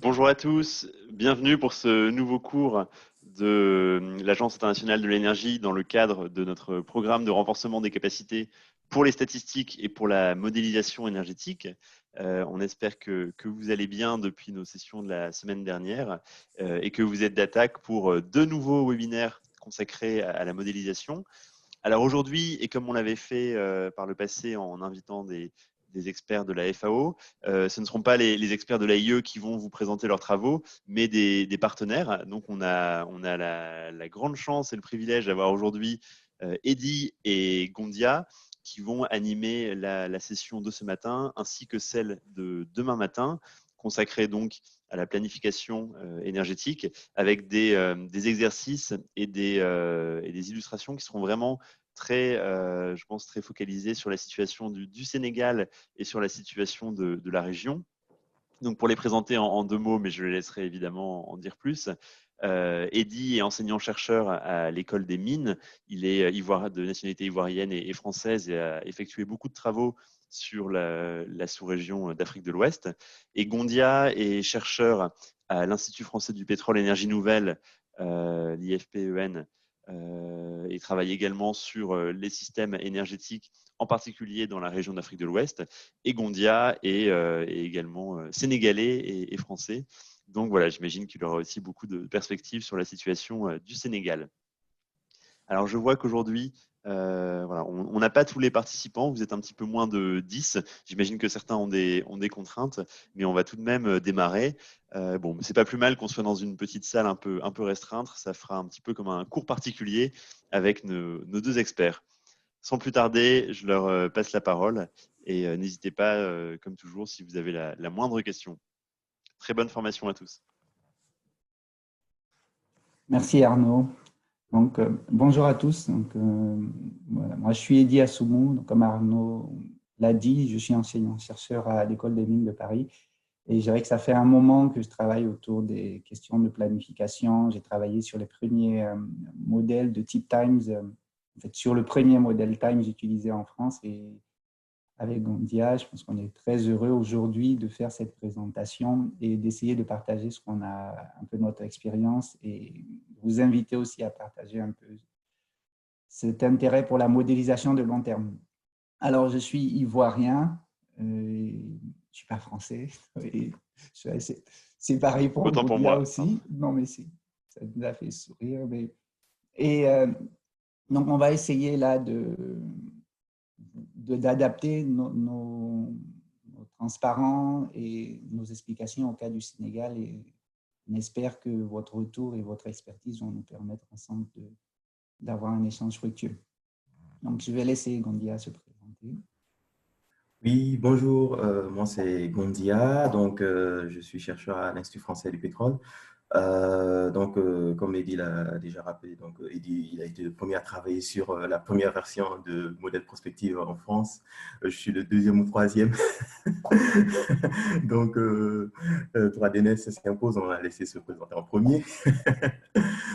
Bonjour à tous, bienvenue pour ce nouveau cours de l'Agence internationale de l'énergie dans le cadre de notre programme de renforcement des capacités pour les statistiques et pour la modélisation énergétique. On espère que vous allez bien depuis nos sessions de la semaine dernière et que vous êtes d'attaque pour deux nouveaux webinaires consacrés à la modélisation. Alors aujourd'hui, et comme on l'avait fait par le passé en invitant des experts de la FAO, ce ne seront pas les experts de l'AIE qui vont vous présenter leurs travaux, mais des partenaires. Donc on a la grande chance et le privilège d'avoir aujourd'hui Eddy et Gondia qui vont animer la session de ce matin, ainsi que celle de demain matin, consacrée donc à la planification énergétique, avec des exercices et des illustrations qui seront vraiment très, je pense, très focalisé sur la situation du Sénégal et sur la situation de la région. Donc, pour les présenter en deux mots, mais je les laisserai évidemment en dire plus. Eddy est enseignant-chercheur à l'école des mines. Il est de nationalité ivoirienne et française et a effectué beaucoup de travaux sur la sous-région d'Afrique de l'Ouest. Et Gondia est chercheur à l'Institut français du pétrole et énergie nouvelle, l'IFPEN, et travaille également sur les systèmes énergétiques, en particulier dans la région d'Afrique de l'Ouest. Et Gondia est également sénégalais et français. Donc voilà, j'imagine qu'il aura aussi beaucoup de perspectives sur la situation du Sénégal. Alors je vois qu'aujourd'hui, voilà, on n'a pas tous les participants, vous êtes un petit peu moins de 10. J'imagine que certains ont des contraintes, mais on va tout de même démarrer. Bon, c'est pas plus mal qu'on soit dans une petite salle un peu restreinte, ça fera un petit peu comme un cours particulier avec nos deux experts. Sans plus tarder, je leur passe la parole et n'hésitez pas, comme toujours, si vous avez la moindre question. Très bonne formation à tous. Merci Arnaud. Donc, bonjour à tous. Donc, voilà. Moi, je suis Eddy Assoumou. Donc, comme Arnaud l'a dit, je suis enseignant-chercheur à l'École des mines de Paris. Et je dirais que ça fait un moment que je travaille autour des questions de planification. J'ai travaillé sur les premiers modèles de type Times, en fait, sur le premier modèle Times utilisé en France. Et avec Gondia, je pense qu'on est très heureux aujourd'hui de faire cette présentation et d'essayer de partager ce qu'on a, un peu notre expérience et vous inviter aussi à partager un peu cet intérêt pour la modélisation de long terme. Alors, je suis ivoirien, je ne suis pas français, et c'est pareil pour Autant pour Gondia moi. Pardon. aussi. Non, mais ça nous a fait sourire. Mais... Et donc, on va essayer là d'adapter nos transparents et nos explications au cas du Sénégal. Et on espère que votre retour et votre expertise vont nous permettre ensemble d'avoir un échange fructueux. Donc, je vais laisser Gondia se présenter. Oui, bonjour, moi c'est Gondia, donc je suis chercheur à l'Institut français du pétrole. Comme Eddy l'a déjà rappelé, Eddy il a été le premier à travailler sur la première version de modèle prospective en France. Je suis le deuxième ou troisième. Pour ADNS, ça s'impose, on a laissé se présenter en premier.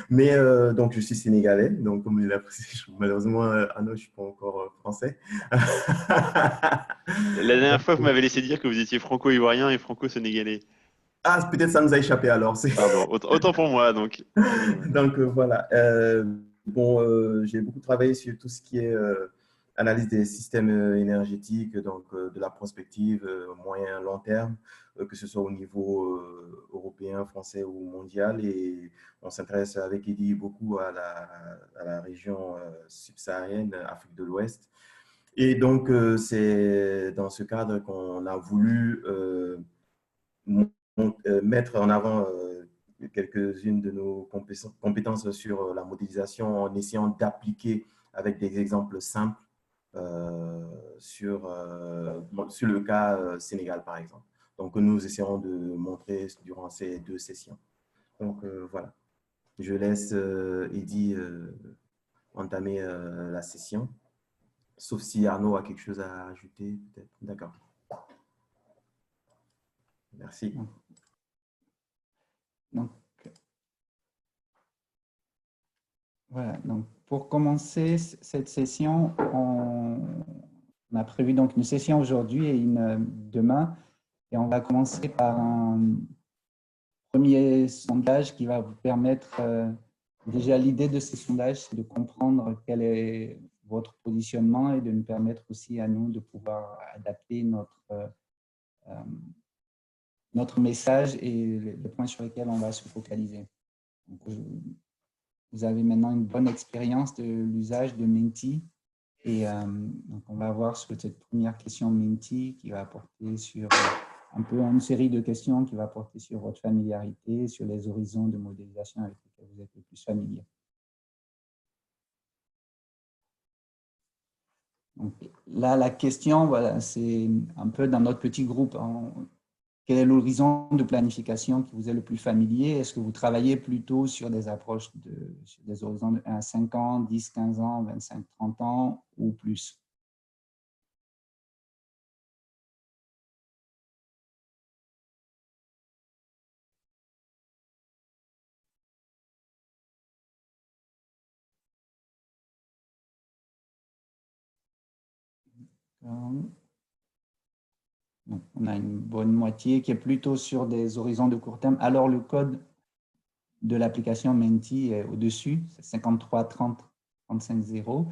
Mais donc, je suis sénégalais, donc comme il l'a précisé, malheureusement, Arnaud, je ne suis pas encore français. La dernière fois, vous m'avez laissé dire que vous étiez franco-ivoirien et franco-sénégalais. Ah, peut-être ça nous a échappé alors. Pardon, autant pour moi. Donc, pardonnez-moi. Voilà. J'ai beaucoup travaillé sur tout ce qui est analyse des systèmes énergétiques, de la prospective moyen long terme, que ce soit au niveau européen, français ou mondial. Et on s'intéresse avec Eddy beaucoup à la région subsaharienne, Afrique de l'Ouest. Et donc, c'est dans ce cadre qu'on a voulu mettre en avant quelques-unes de nos compétences sur la modélisation en essayant d'appliquer avec des exemples simples sur le cas Sénégal, par exemple. Donc, nous essaierons de montrer durant ces deux sessions. Donc, voilà. Je laisse Eddy entamer la session, sauf si Arnaud a quelque chose à ajouter, peut-être. D'accord. Merci. Donc, voilà. Donc, pour commencer cette session, on a prévu donc une session aujourd'hui et une demain. Et on va commencer par premier sondage qui va vous permettre, déjà l'idée de ces sondages, c'est de comprendre quel est votre positionnement et de nous permettre aussi à nous de pouvoir adapter notre message et les points sur lesquels on va se focaliser. Donc, vous avez maintenant une bonne expérience de l'usage de Menti. Et donc, on va voir sur cette première question Menti qui va porter sur un peu une série de questions qui va porter sur votre familiarité, sur les horizons de modélisation avec lesquels vous êtes le plus familier. Donc, là, la question, voilà, c'est un peu dans notre petit groupe. Quel est l'horizon de planification qui vous est le plus familier? Est-ce que vous travaillez plutôt sur des approches sur des horizons de 1 à 5 ans, 10, 15 ans, 25, 30 ans ou plus? Donc, on a une bonne moitié qui est plutôt sur des horizons de court terme. Alors, le code de l'application Menti est au-dessus, c'est 53 30 35 0.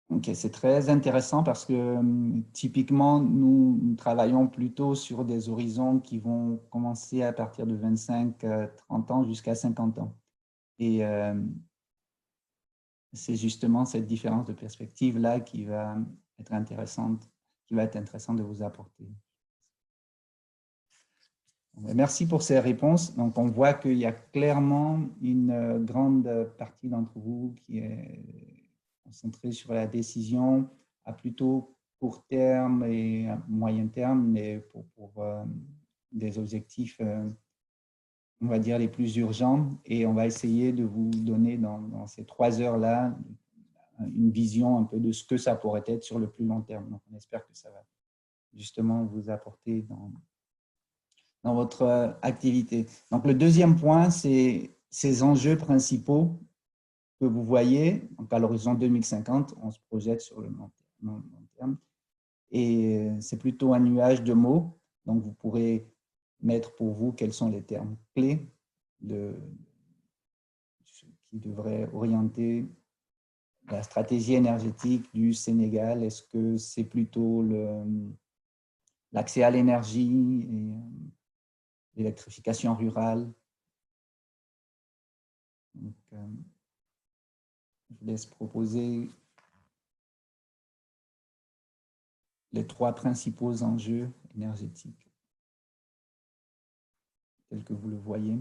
Ok, c'est très intéressant parce que typiquement, nous travaillons plutôt sur des horizons qui vont commencer à partir de 25, 30 ans jusqu'à 50 ans. Et c'est justement cette différence de perspective-là qui va être intéressante de vous apporter. Merci pour ces réponses. Donc, on voit qu'il y a clairement une grande partie d'entre vous qui est concentrée sur la décision à plutôt court terme et à moyen terme, mais pour des objectifs, on va dire, les plus urgents. Et on va essayer de vous donner dans ces 3 heures-là une vision un peu de ce que ça pourrait être sur le plus long terme. Donc, on espère que ça va justement vous apporter dans votre activité. Donc, le deuxième point, c'est ces enjeux principaux que vous voyez. Donc, à l'horizon 2050, on se projette sur le long terme. Et c'est plutôt un nuage de mots. Donc, vous pourrez mettre pour vous quels sont les termes clés qui devraient orienter la stratégie énergétique du Sénégal. Est-ce que c'est plutôt l'accès à l'énergie et l'électrification rurale? Donc, je vous laisse proposer les 3 principaux enjeux énergétiques tels que vous le voyez.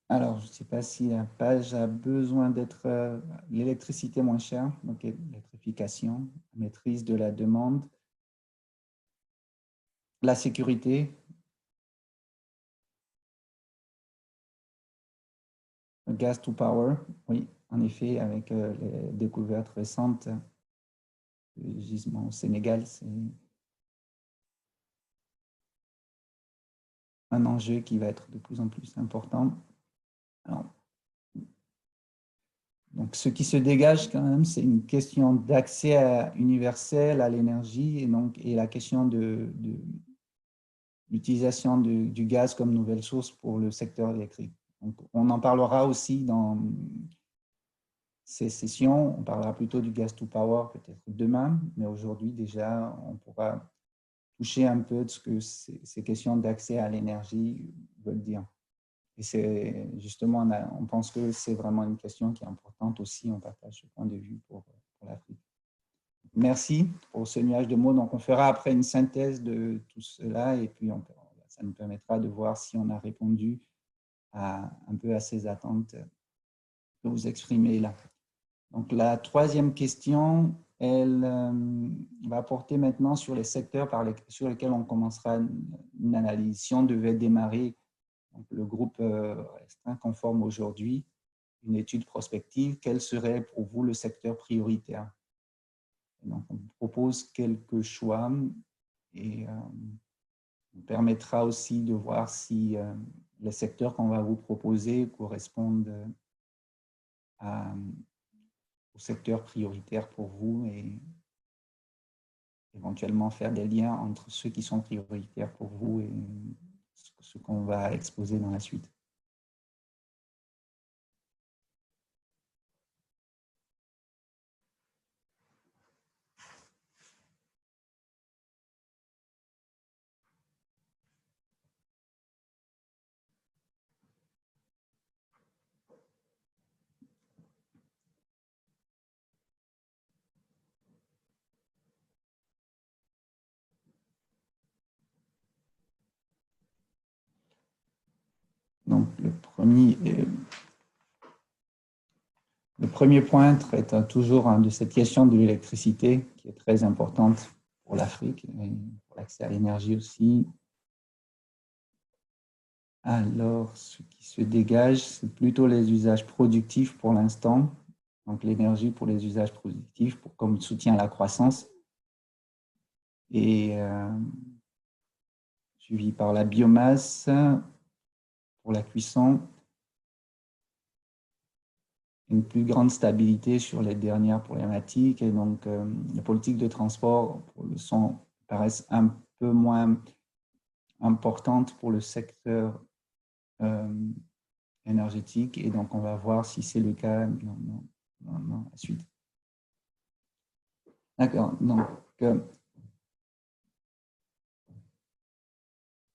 Alors, je ne sais pas si la page a besoin d'être l'électricité moins chère, donc l'électrification, maîtrise de la demande, la sécurité, gas to power, oui, en effet, avec les découvertes récentes du gisement au Sénégal, c'est un enjeu qui va être de plus en plus important. Alors, donc, ce qui se dégage quand même, c'est une question d'accès universel à l'énergie et la question de l'utilisation du gaz comme nouvelle source pour le secteur électrique. Donc, on en parlera aussi dans ces sessions. On parlera plutôt du gas to power peut-être demain, mais aujourd'hui déjà, on pourra toucher un peu de ce que ces questions d'accès à l'énergie veulent dire. Et c'est justement, on pense que c'est vraiment une question qui est importante aussi. On partage ce point de vue pour l'Afrique. Merci pour ce nuage de mots. Donc, on fera après une synthèse de tout cela et puis ça nous permettra de voir si on a répondu un peu à ces attentes que vous exprimez là. Donc, la troisième question, elle va porter maintenant sur les secteurs sur lesquels on commencera une analyse. Si on devait démarrer donc, le groupe restreint conforme aujourd'hui, une étude prospective, quel serait pour vous le secteur prioritaire? Donc, on propose quelques choix et on permettra aussi de voir si les secteurs qu'on va vous proposer correspondent aux secteurs prioritaires pour vous et éventuellement faire des liens entre ceux qui sont prioritaires pour vous et ce qu'on va exposer dans la suite. Donc, le premier point traite toujours de cette question de l'électricité qui est très importante pour l'Afrique et pour l'accès à l'énergie aussi. Alors, ce qui se dégage, c'est plutôt les usages productifs pour l'instant. Donc, l'énergie pour les usages productifs comme soutien à la croissance. Et suivi par la biomasse pour la cuisson. Une plus grande stabilité sur les dernières problématiques. Et donc, les politiques de transport paraissent un peu moins importantes pour le secteur énergétique. Et donc, on va voir si c'est le cas dans la suite. D'accord. Donc,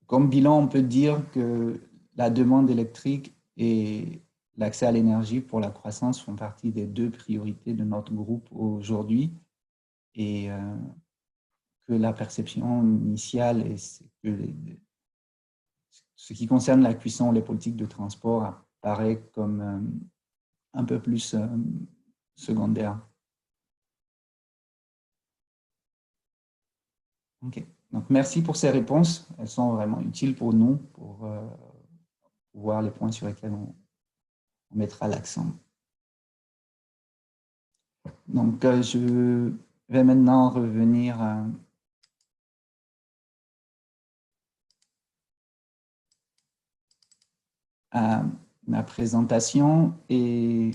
comme bilan, on peut dire que la demande électrique et l'accès à l'énergie pour la croissance font partie des deux priorités de notre groupe aujourd'hui et que la perception initiale est que ce qui concerne la cuisson, les politiques de transport apparaît comme un peu plus secondaire. OK. Donc, merci pour ces réponses. Elles sont vraiment utiles pour nous, pour voir les points sur lesquels on mettra l'accent. Donc, je vais maintenant revenir à ma présentation et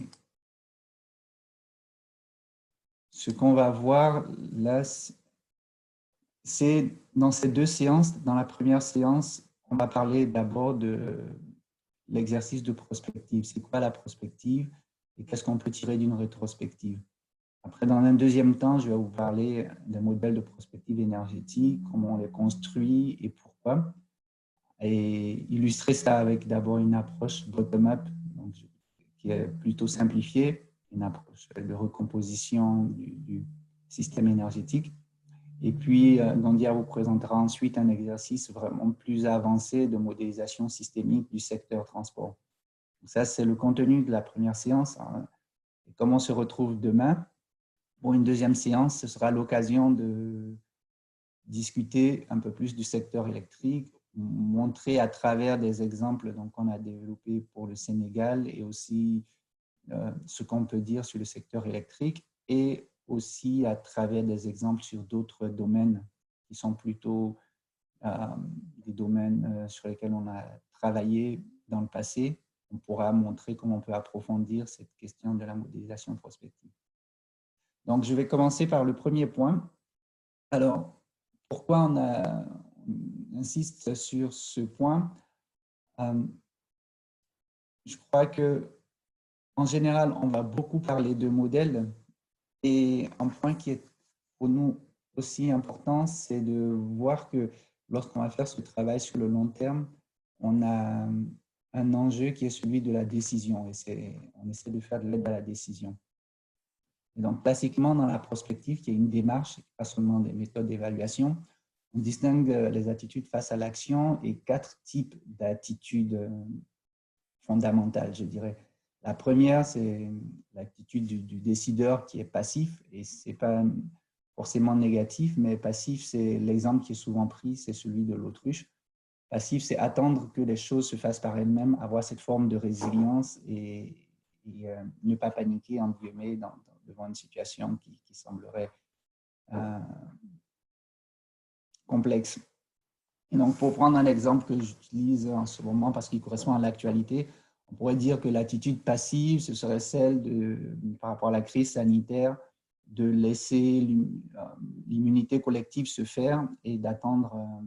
ce qu'on va voir là, c'est dans ces deux séances. Dans la première séance, on va parler d'abord de l'exercice de prospective. C'est quoi la prospective et qu'est-ce qu'on peut tirer d'une rétrospective? Après, dans un deuxième temps, je vais vous parler des modèles de prospective énergétique, comment on les construit et pourquoi. Et illustrer ça avec d'abord une approche bottom-up, qui est plutôt simplifiée, une approche de recomposition du système énergétique. Et puis, Gandia vous présentera ensuite un exercice vraiment plus avancé de modélisation systémique du secteur transport. Donc ça, c'est le contenu de la première séance. Et comme on se retrouve demain, pour une deuxième séance, ce sera l'occasion de discuter un peu plus du secteur électrique, montrer à travers des exemples qu'on a développés pour le Sénégal et aussi ce qu'on peut dire sur le secteur électrique et aussi à travers des exemples sur d'autres domaines qui sont plutôt des domaines sur lesquels on a travaillé dans le passé. On pourra montrer comment on peut approfondir cette question de la modélisation prospective. Donc, je vais commencer par le premier point. Alors, pourquoi on insiste sur ce point? Je crois que en général, on va beaucoup parler de modèles et un point qui est pour nous aussi important, c'est de voir que lorsqu'on va faire ce travail sur le long terme, on a un enjeu qui est celui de la décision et on essaie de faire de l'aide à la décision. Et donc, classiquement, dans la prospective, qui est une démarche, pas seulement des méthodes d'évaluation, on distingue les attitudes face à l'action et 4 types d'attitudes fondamentales, je dirais. La première, c'est l'attitude du décideur qui est passif, et ce n'est pas forcément négatif, mais passif, c'est l'exemple qui est souvent pris, c'est celui de l'autruche. Passif, c'est attendre que les choses se fassent par elles-mêmes, avoir cette forme de résilience et ne pas paniquer, entre guillemets, devant une situation qui semblerait complexe. Et donc, pour prendre un exemple que j'utilise en ce moment parce qu'il correspond à l'actualité, on pourrait dire que l'attitude passive, ce serait celle par rapport à la crise sanitaire, de laisser l'immunité collective se faire et d'attendre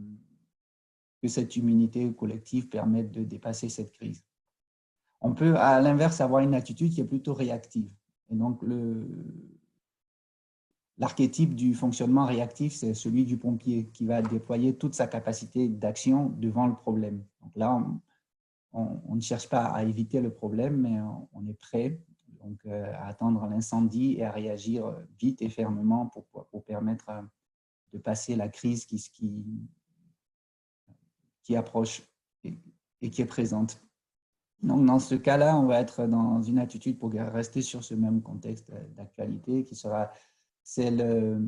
que cette immunité collective permette de dépasser cette crise. On peut, à l'inverse, avoir une attitude qui est plutôt réactive. Et donc, l'archétype du fonctionnement réactif, c'est celui du pompier qui va déployer toute sa capacité d'action devant le problème. Donc là, on ne cherche pas à éviter le problème, mais on est prêt donc, à attendre l'incendie et à réagir vite et fermement pour permettre de passer la crise qui approche et qui est présente. Donc, dans ce cas-là, on va être dans une attitude pour rester sur ce même contexte d'actualité qui sera celle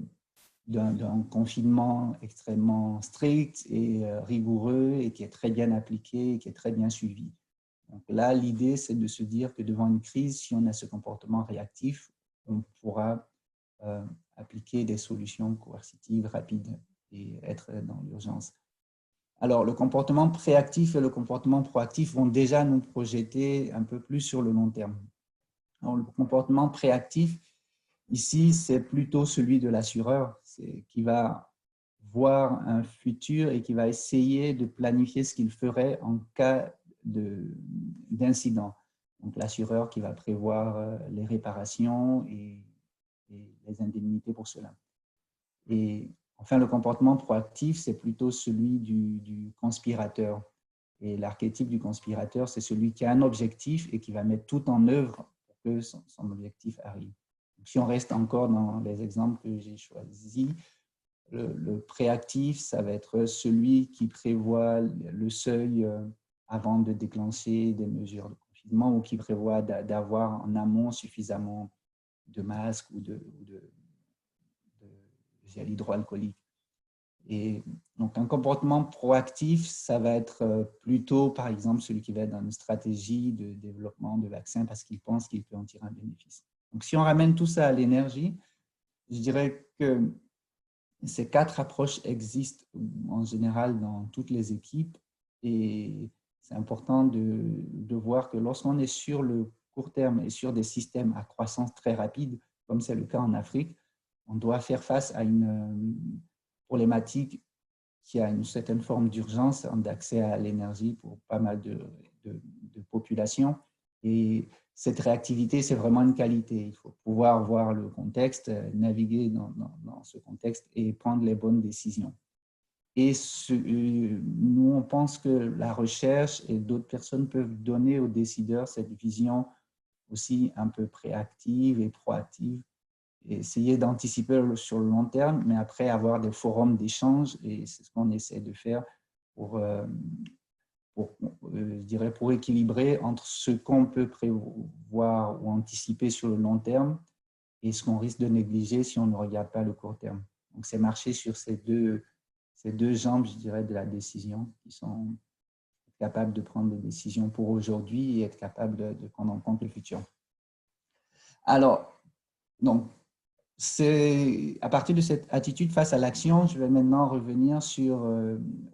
d'un confinement extrêmement strict et rigoureux et qui est très bien appliqué et qui est très bien suivi. Donc là, l'idée, c'est de se dire que devant une crise, si on a ce comportement réactif, on pourra appliquer des solutions coercitives rapides et être dans l'urgence. Alors, le comportement préactif et le comportement proactif vont déjà nous projeter un peu plus sur le long terme. Alors, le comportement préactif, ici, c'est plutôt celui de l'assureur qui va voir un futur et qui va essayer de planifier ce qu'il ferait en cas d'incident. Donc, l'assureur qui va prévoir les réparations et les indemnités pour cela. Et enfin, le comportement proactif, c'est plutôt celui du conspirateur. Et l'archétype du conspirateur, c'est celui qui a un objectif et qui va mettre tout en œuvre pour que son objectif arrive. Donc, si on reste encore dans les exemples que j'ai choisis, le préactif, ça va être celui qui prévoit le seuil avant de déclencher des mesures de confinement ou qui prévoit d'avoir en amont suffisamment de masques ou de gel hydroalcoolique. Et donc, un comportement proactif, ça va être plutôt, par exemple, celui qui va être dans une stratégie de développement de vaccins parce qu'il pense qu'il peut en tirer un bénéfice. Donc, si on ramène tout ça à l'énergie, je dirais que ces 4 approches existent en général dans toutes les équipes et c'est important de voir que lorsqu'on est sur le court terme et sur des systèmes à croissance très rapide, comme c'est le cas en Afrique, on doit faire face à une problématique qui a une certaine forme d'urgence d'accès à l'énergie pour pas mal de populations. Et cette réactivité, c'est vraiment une qualité. Il faut pouvoir voir le contexte, naviguer dans ce contexte et prendre les bonnes décisions. Et nous, on pense que la recherche et d'autres personnes peuvent donner aux décideurs cette vision aussi un peu préactive et proactive et essayer d'anticiper sur le long terme, mais après avoir des forums d'échange, et c'est ce qu'on essaie de faire je dirais pour équilibrer entre ce qu'on peut prévoir ou anticiper sur le long terme et ce qu'on risque de négliger si on ne regarde pas le court terme. Donc, c'est marcher sur ces deux jambes, je dirais, de la décision qui sont capables de prendre des décisions pour aujourd'hui et être capables de prendre en compte le futur. Alors, donc, à partir de cette attitude face à l'action, je vais maintenant revenir sur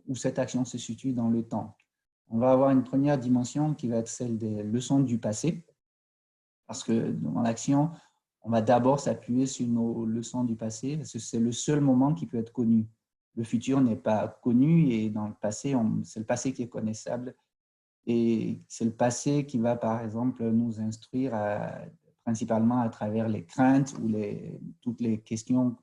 où cette action se situe dans le temps. On va avoir une première dimension qui va être celle des leçons du passé, parce que dans l'action, on va d'abord s'appuyer sur nos leçons du passé, parce que c'est le seul moment qui peut être connu. Le futur n'est pas connu et dans le passé, c'est le passé qui est connaissable et c'est le passé qui va, par exemple, nous instruire principalement à travers les craintes ou toutes les questions,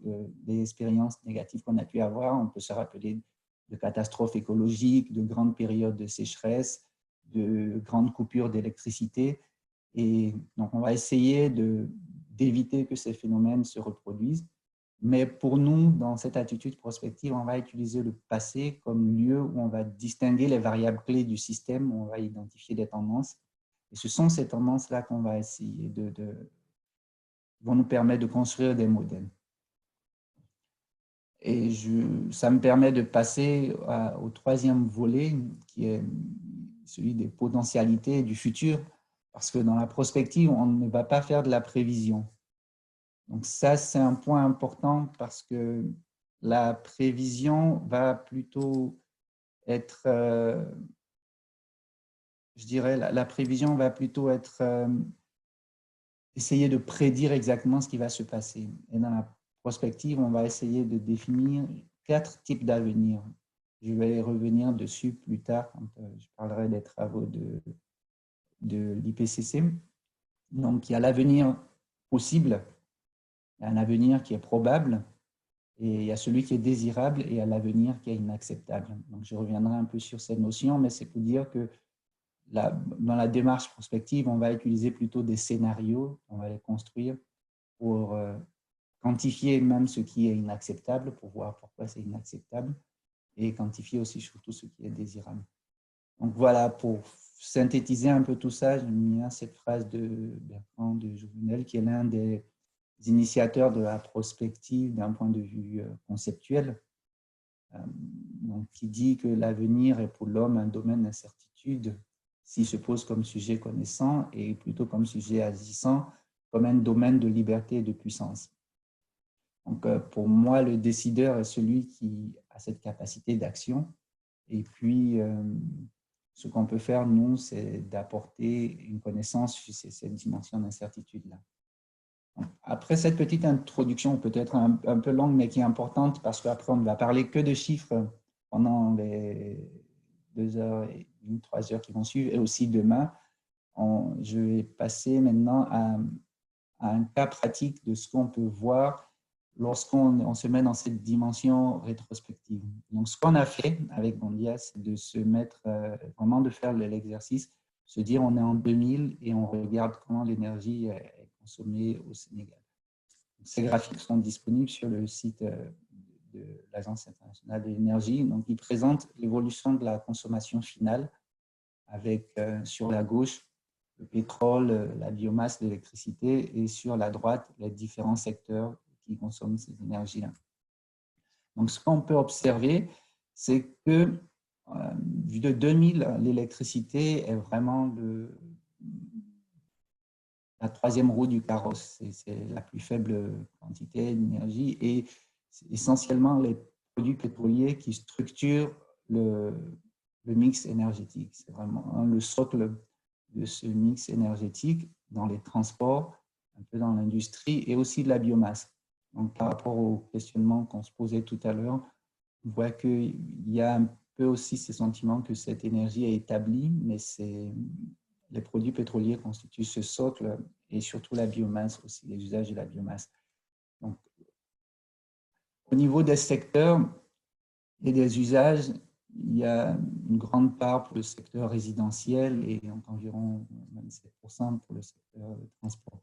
les expériences négatives qu'on a pu avoir. On peut se rappeler de catastrophes écologiques, de grandes périodes de sécheresse, de grandes coupures d'électricité. Et donc, on va essayer d'éviter que ces phénomènes se reproduisent. Mais pour nous, dans cette attitude prospective, on va utiliser le passé comme lieu où on va distinguer les variables clés du système, où on va identifier des tendances. Et ce sont ces tendances-là qu'on va essayer vont nous permettre de construire des modèles. Et ça me permet de passer au troisième volet, qui est celui des potentialités du futur, parce que dans la prospective, on ne va pas faire de la prévision. Donc ça, c'est un point important parce que la prévision va plutôt être, je dirais, la prévision va plutôt être essayer de prédire exactement ce qui va se passer. Et dans la prospective, on va essayer de définir 4 types d'avenir. Je vais revenir dessus plus tard quand je parlerai des travaux de l'IPCC. Donc, il y a l'avenir possible, il y a un avenir qui est probable, et il y a celui qui est désirable, et il y a l'avenir qui est inacceptable. Donc, je reviendrai un peu sur ces notions, mais c'est pour dire que dans la démarche prospective, on va utiliser plutôt des scénarios, on va les construire pour quantifier même ce qui est inacceptable, pour voir pourquoi c'est inacceptable, et quantifier aussi surtout ce qui est désirable. Donc voilà, pour synthétiser un peu tout ça, j'aime bien cette phrase de Bertrand de Jouvenel, qui est l'un des initiateurs de la prospective d'un point de vue conceptuel, donc, qui dit que l'avenir est pour l'homme un domaine d'incertitude s'il se pose comme sujet connaissant et plutôt comme sujet agissant, comme un domaine de liberté et de puissance. Donc, pour moi, le décideur est celui qui a cette capacité d'action. Et puis, ce qu'on peut faire, nous, c'est d'apporter une connaissance sur cette dimension d'incertitude-là. Après cette petite introduction, peut-être un peu longue, mais qui est importante, parce qu'après, on ne va parler que de chiffres pendant les 2h30, 3h qui vont suivre, et aussi demain, je vais passer maintenant à un cas pratique de ce qu'on peut voir lorsqu'on se met dans cette dimension rétrospective. Donc, ce qu'on a fait avec Bondia, c'est de se mettre, vraiment de faire l'exercice, se dire on est en 2000 et on regarde comment l'énergie est consommée au Sénégal. Ces graphiques sont disponibles sur le site de l'Agence internationale de l'énergie. Donc, ils présentent l'évolution de la consommation finale avec, sur la gauche, le pétrole, la biomasse, l'électricité, et sur la droite, les différents secteurs qui consomment ces énergies-là. Donc, ce qu'on peut observer, c'est que, vu de 2000, l'électricité est vraiment la troisième roue du carrosse. C'est la plus faible quantité d'énergie et c'est essentiellement les produits pétroliers qui structurent le mix énergétique. C'est vraiment le socle de ce mix énergétique dans les transports, un peu dans l'industrie et aussi de la biomasse. Donc, par rapport au questionnement qu'on se posait tout à l'heure, on voit qu'il y a un peu aussi ce sentiment que cette énergie est établie, mais les produits pétroliers constituent ce socle et surtout la biomasse aussi, les usages de la biomasse. Donc, au niveau des secteurs et des usages, il y a une grande part pour le secteur résidentiel et environ 27% pour le secteur de transport.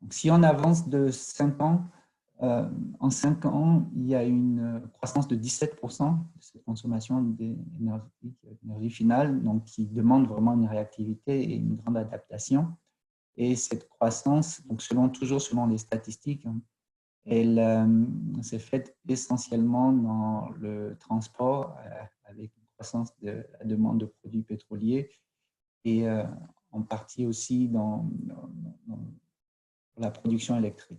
Donc, si on avance de 5 ans, en 5 ans, il y a une croissance de 17% de cette consommation d'énergie finale, donc qui demande vraiment une réactivité et une grande adaptation. Et cette croissance, donc toujours selon les statistiques, elle s'est faite essentiellement dans le transport, avec une croissance de la demande de produits pétroliers et en partie aussi dans la production électrique.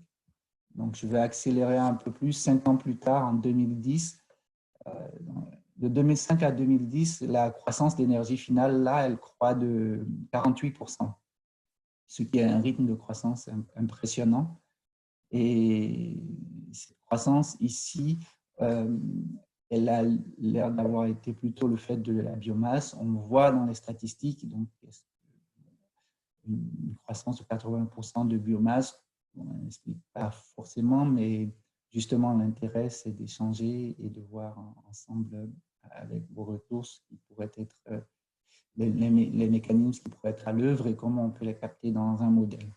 Donc, je vais accélérer un peu plus. 5 ans plus tard, en 2010, de 2005 à 2010, la croissance d'énergie finale, là, elle croît de 48%, ce qui est un rythme de croissance impressionnant. Et cette croissance ici, elle a l'air d'avoir été plutôt le fait de la biomasse. On voit dans les statistiques donc, une croissance de 80% de biomasse. On n'explique pas forcément, mais justement l'intérêt, c'est d'échanger et de voir ensemble avec vos retours ce qui pourrait être les mécanismes qui pourraient être à l'œuvre et comment on peut les capter dans un modèle.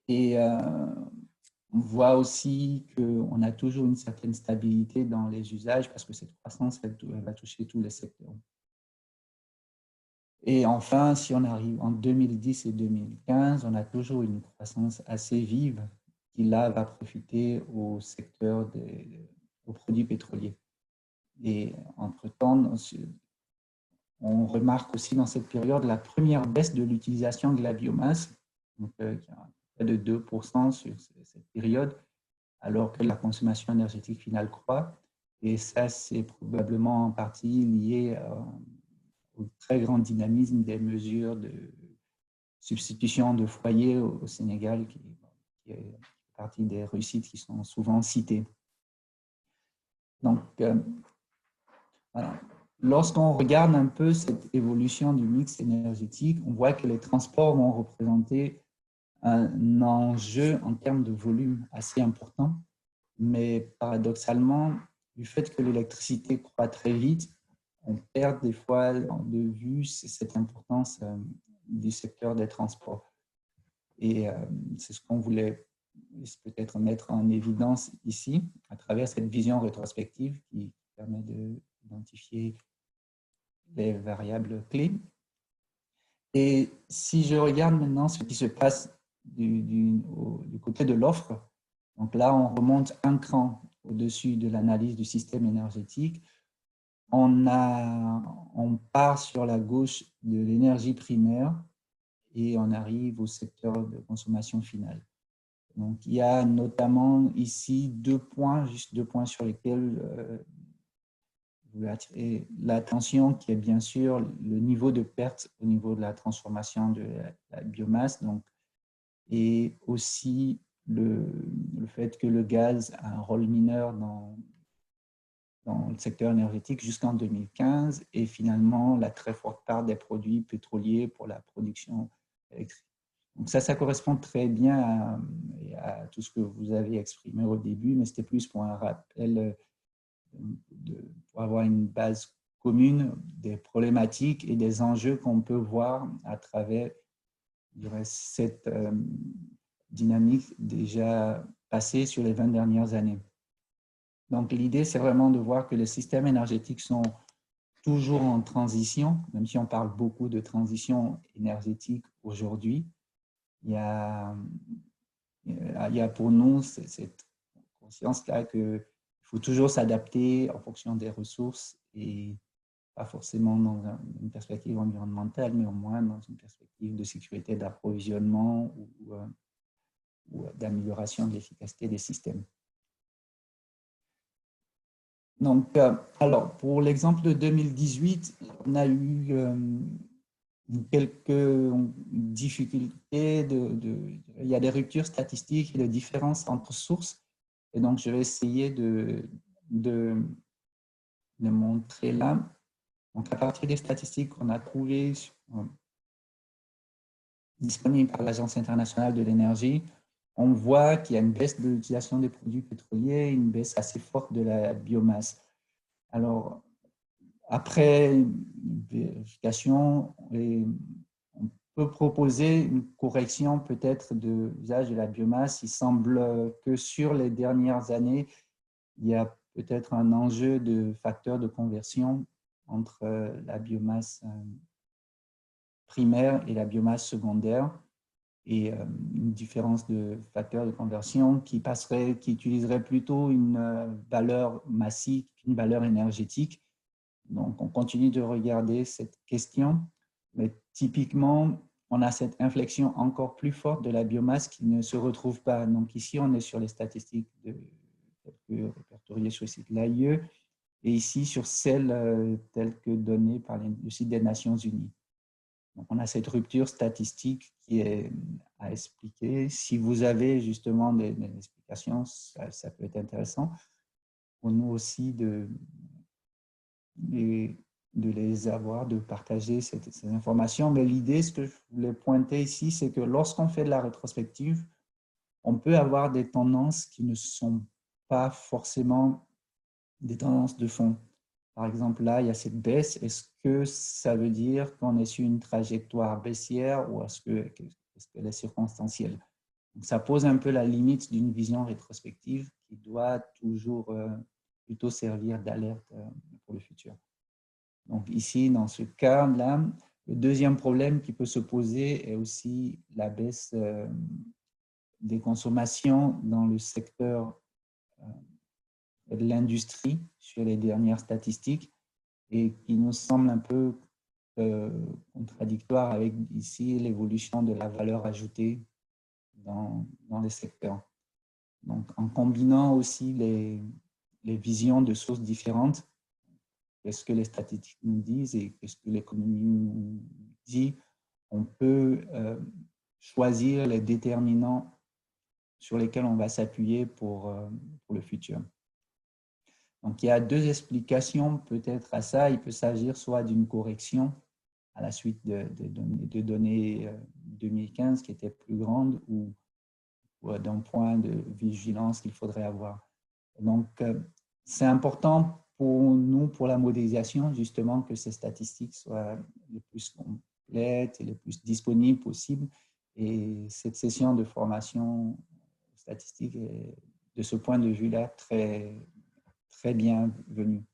Et on voit aussi qu'on a toujours une certaine stabilité dans les usages parce que cette croissance, elle va toucher tous les secteurs. Et enfin, si on arrive en 2010 et 2015, on a toujours une croissance assez vive qui, là, va profiter au secteur aux produits pétroliers. Et entre-temps, on remarque aussi dans cette période la première baisse de l'utilisation de la biomasse, donc, qui a près de 2% sur cette période, alors que la consommation énergétique finale croît. Et ça, c'est probablement en partie lié au très grand dynamisme des mesures de substitution de foyers au Sénégal, qui est partie des réussites qui sont souvent citées. Donc, voilà. Lorsqu'on regarde un peu cette évolution du mix énergétique, on voit que les transports vont représenter un enjeu en termes de volume assez important, mais paradoxalement, du fait que l'électricité croît très vite, on perd des fois de vue cette importance du secteur des transports. Et c'est ce qu'on voulait peut-être mettre en évidence ici, à travers cette vision rétrospective qui permet d'identifier les variables clés. Et si je regarde maintenant ce qui se passe du côté de l'offre, donc là, on remonte un cran au-dessus de l'analyse du système énergétique. On part sur la gauche de l'énergie primaire et on arrive au secteur de consommation finale. Donc, il y a notamment ici juste deux points sur lesquels je voulais attirer l'attention, qui est bien sûr le niveau de perte au niveau de la transformation de la biomasse, donc, et aussi le fait que le gaz a un rôle mineur dans le secteur énergétique jusqu'en 2015 et finalement la très forte part des produits pétroliers pour la production électrique. Donc ça correspond très bien à tout ce que vous avez exprimé au début, mais c'était plus pour un rappel, pour avoir une base commune des problématiques et des enjeux qu'on peut voir à travers, je dirais, cette dynamique déjà passée sur les 20 dernières années. Donc l'idée, c'est vraiment de voir que les systèmes énergétiques sont toujours en transition, même si on parle beaucoup de transition énergétique aujourd'hui. Il y a pour nous cette conscience-là qu'il faut toujours s'adapter en fonction des ressources et pas forcément dans une perspective environnementale, mais au moins dans une perspective de sécurité d'approvisionnement ou d'amélioration de l'efficacité des systèmes. Donc, alors, pour l'exemple de 2018, on a eu quelques difficultés. Il y a des ruptures statistiques et des différences entre sources. Et donc, je vais essayer de montrer là. Donc, à partir des statistiques qu'on a trouvées disponibles par l'Agence internationale de l'énergie, on voit qu'il y a une baisse de l'utilisation des produits pétroliers, une baisse assez forte de la biomasse. Alors, après vérification, on peut proposer une correction peut-être de l'usage de la biomasse. Il semble que sur les dernières années, il y a peut-être un enjeu de facteur de conversion entre la biomasse primaire et la biomasse secondaire, et une différence de facteur de conversion qui utiliserait plutôt une valeur massique qu'une valeur énergétique. Donc, on continue de regarder cette question, mais typiquement, on a cette inflexion encore plus forte de la biomasse qui ne se retrouve pas. Donc, ici, on est sur les statistiques répertoriées sur le site de l'AIE, et ici, sur celles telles que données par le site des Nations Unies. Donc, on a cette rupture statistique qui est à expliquer. Si vous avez justement des explications, ça peut être intéressant pour nous aussi de les avoir, de partager ces informations. Mais l'idée, ce que je voulais pointer ici, c'est que lorsqu'on fait de la rétrospective, on peut avoir des tendances qui ne sont pas forcément des tendances de fond. Par exemple, là, il y a cette baisse. Est-ce que ça veut dire qu'on est sur une trajectoire baissière ou est-ce qu'elle est circonstancielle? Donc, ça pose un peu la limite d'une vision rétrospective qui doit toujours plutôt servir d'alerte pour le futur. Donc ici, dans ce cas-là, le deuxième problème qui peut se poser est aussi la baisse des consommations dans le secteur de l'industrie sur les dernières statistiques et qui nous semble un peu contradictoire avec ici l'évolution de la valeur ajoutée dans les secteurs. Donc, en combinant aussi les visions de sources différentes, qu'est-ce que les statistiques nous disent et qu'est-ce que l'économie nous dit, on peut choisir les déterminants sur lesquels on va s'appuyer pour le futur. Donc, il y a deux explications peut-être à ça. Il peut s'agir soit d'une correction à la suite de données 2015 qui étaient plus grandes ou d'un point de vigilance qu'il faudrait avoir. Donc, c'est important pour nous, pour la modélisation, justement, que ces statistiques soient les plus complètes et les plus disponibles possibles. Et cette session de formation statistique est, de ce point de vue-là, très bienvenue.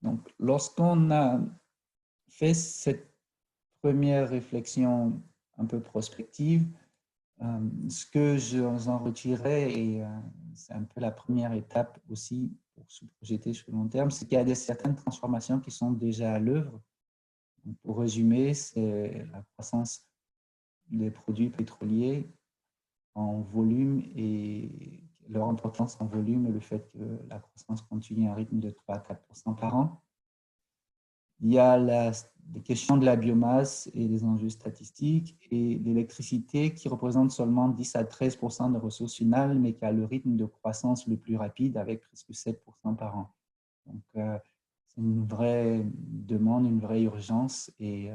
Donc, lorsqu'on a fait cette première réflexion un peu prospective, ce que j'en retirais, et c'est un peu la première étape aussi pour se projeter sur le long terme, c'est qu'il y a certaines transformations qui sont déjà à l'œuvre. Pour résumer, c'est la croissance des produits pétroliers en volume et leur importance en volume et le fait que la croissance continue à un rythme de 3 à 4% par an. Il y a les questions de la biomasse et les enjeux statistiques et l'électricité qui représente seulement 10 à 13% de ressources finales, mais qui a le rythme de croissance le plus rapide avec presque 7% par an. Donc, c'est une vraie demande, une vraie urgence et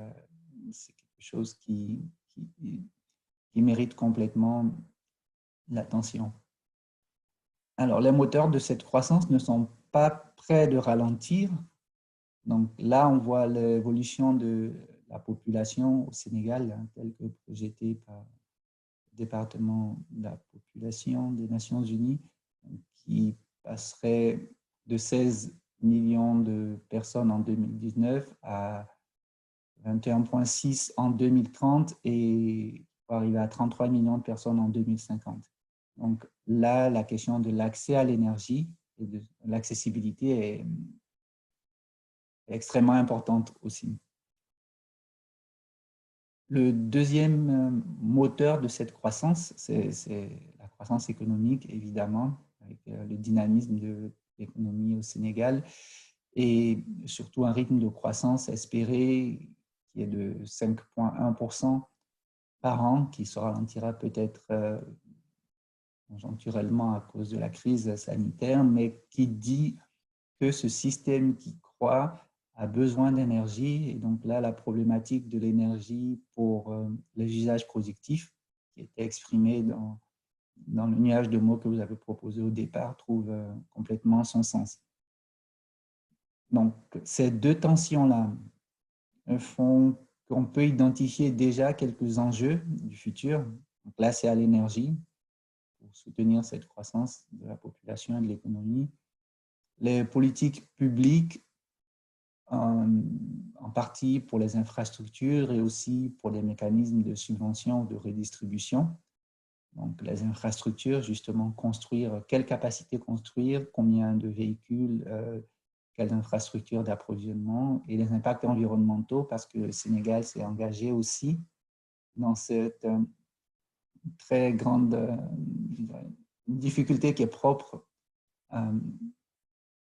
c'est quelque chose qui mérite complètement l'attention. Alors, les moteurs de cette croissance ne sont pas près de ralentir. Donc là, on voit l'évolution de la population au Sénégal, telle que projetée par le département de la population des Nations Unies, qui passerait de 16 millions de personnes en 2019 à 21,6 en 2030 et pour arriver à 33 millions de personnes en 2050. Donc là, la question de l'accès à l'énergie et de l'accessibilité est extrêmement importante aussi. Le deuxième moteur de cette croissance, c'est la croissance économique, évidemment, avec le dynamisme de l'économie au Sénégal et surtout un rythme de croissance espéré qui est de 5,1% par an, qui se ralentira peut-être conjoncturellement à cause de la crise sanitaire, mais qui dit que ce système qui croît a besoin d'énergie. Et donc là, la problématique de l'énergie pour les usages productifs, qui était exprimée dans le nuage de mots que vous avez proposé au départ, trouve complètement son sens. Donc, ces deux tensions-là font qu'on peut identifier déjà quelques enjeux du futur. Donc là, c'est à l'énergie pour soutenir cette croissance de la population et de l'économie. Les politiques publiques, en partie pour les infrastructures et aussi pour les mécanismes de subvention ou de redistribution. Donc, les infrastructures, justement, construire, quelle capacité construire, combien de véhicules, quelles infrastructures d'approvisionnement et les impacts environnementaux, parce que le Sénégal s'est engagé aussi dans cette très grande difficulté qui est propre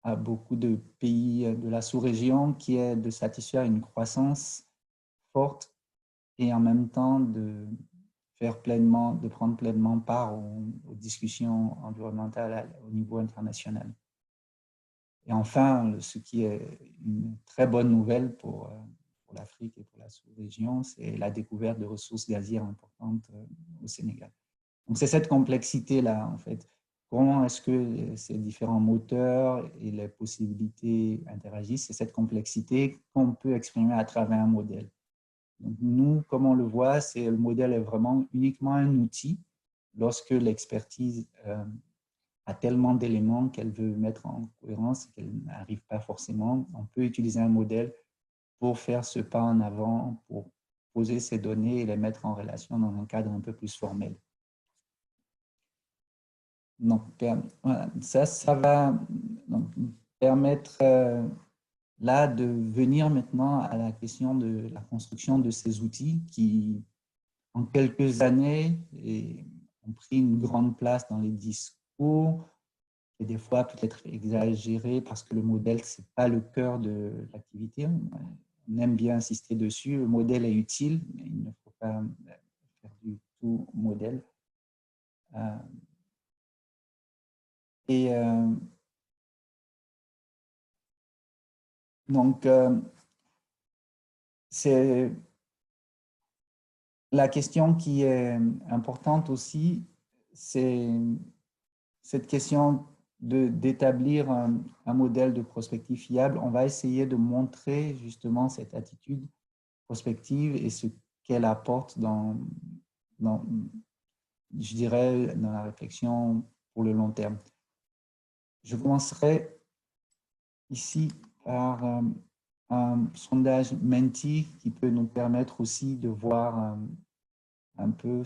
à beaucoup de pays de la sous-région, qui est de satisfaire une croissance forte et en même temps de prendre pleinement part aux discussions environnementales au niveau international. Et enfin, ce qui est une très bonne nouvelle pour l'Afrique et pour la sous-région, c'est la découverte de ressources gazières importantes au Sénégal. Donc, c'est cette complexité-là, en fait. Comment est-ce que ces différents moteurs et les possibilités interagissent? C'est cette complexité qu'on peut exprimer à travers un modèle. Donc, nous, comme on le voit, le modèle est vraiment uniquement un outil lorsque l'expertise a tellement d'éléments qu'elle veut mettre en cohérence, qu'elle n'arrive pas forcément. On peut utiliser un modèle pour faire ce pas en avant, pour poser ces données et les mettre en relation dans un cadre un peu plus formel. Donc, voilà, ça va donc, permettre là de venir maintenant à la question de la construction de ces outils qui en quelques années et ont pris une grande place dans les discours et des fois peut-être exagéré parce que le modèle, ce n'est pas le cœur de l'activité. On aime bien insister dessus. Le modèle est utile, mais il ne faut pas faire du tout modèle. Et donc, c'est la question qui est importante aussi, c'est cette question d'établir un modèle de prospective fiable. On va essayer de montrer justement cette attitude prospective et ce qu'elle apporte je dirais, dans la réflexion pour le long terme. Je commencerai ici par un sondage Menti qui peut nous permettre aussi de voir un peu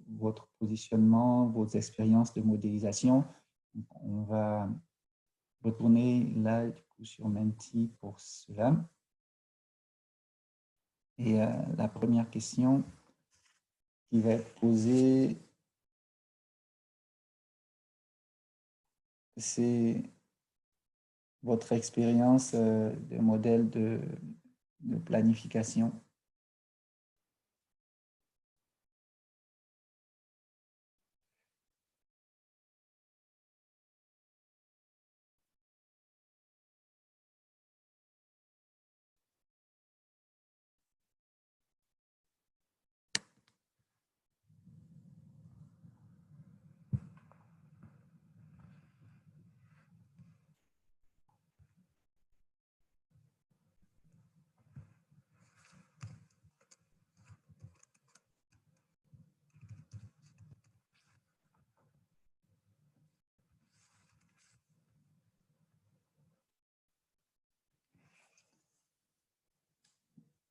votre positionnement, vos expériences de modélisation. Donc, on va retourner là du coup, sur Menti pour cela. Et la première question qui va être posée, c'est votre expérience de modèle de planification.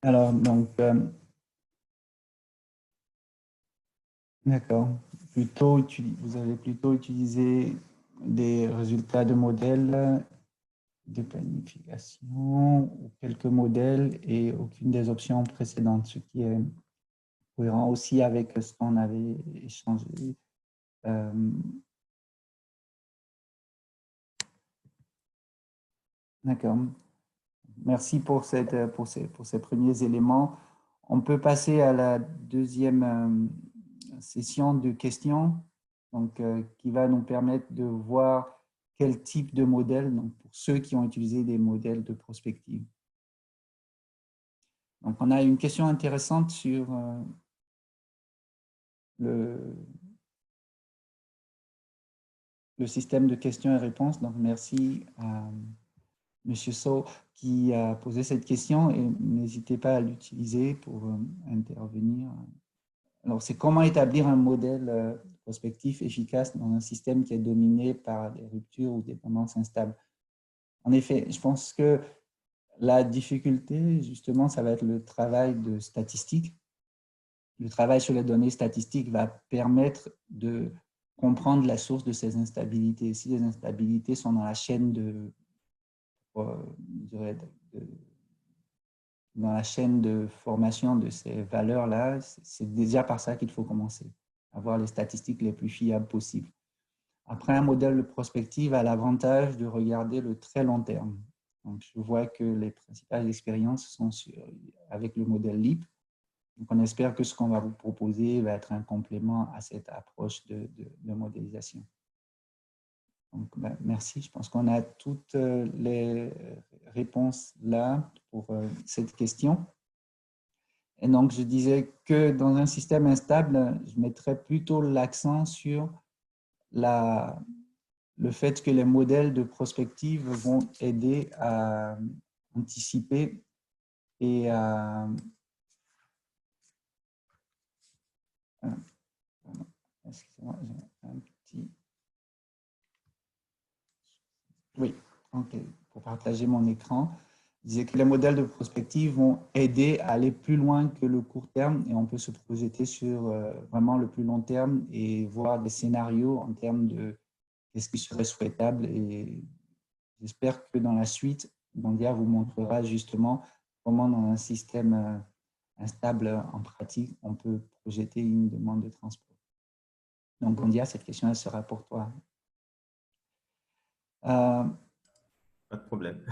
Alors, donc, d'accord. Vous avez plutôt utilisé des résultats de modèles de planification ou quelques modèles et aucune des options précédentes, ce qui est cohérent aussi avec ce qu'on avait échangé. D'accord. Merci pour ces premiers éléments. On peut passer à la deuxième session de questions, donc, qui va nous permettre de voir quel type de modèle, donc pour ceux qui ont utilisé des modèles de prospective. Donc, on a une question intéressante sur le système de questions et réponses. Donc, merci à M. So qui a posé cette question et n'hésitez pas à l'utiliser pour intervenir. Alors, c'est comment établir un modèle prospectif efficace dans un système qui est dominé par des ruptures ou des tendances instables. En effet, je pense que la difficulté, justement, ça va être le travail de statistique. Le travail sur les données statistiques va permettre de comprendre la source de ces instabilités. Si les instabilités sont dans la chaîne dans la chaîne de formation de ces valeurs-là, c'est déjà par ça qu'il faut commencer, avoir les statistiques les plus fiables possibles. Après, un modèle de prospective a l'avantage de regarder le très long terme. Donc, je vois que les principales expériences sont avec le modèle LEAP. Donc, on espère que ce qu'on va vous proposer va être un complément à cette approche de modélisation. Donc, ben, merci. Je pense qu'on a toutes les réponses là pour cette question. Et donc, je disais que dans un système instable, je mettrais plutôt l'accent sur le fait que les modèles de prospective vont aider à anticiper et à… Excusez-moi, j'ai un petit… Oui, ok. Pour partager mon écran, je disais que les modèles de prospective vont aider à aller plus loin que le court terme et on peut se projeter sur vraiment le plus long terme et voir des scénarios en termes de qu'est-ce qui serait souhaitable. Et j'espère que dans la suite, Bandia vous montrera justement comment dans un système instable en pratique, on peut projeter une demande de transport. Donc, Gondia, cette question, elle sera pour toi. Pas de problème.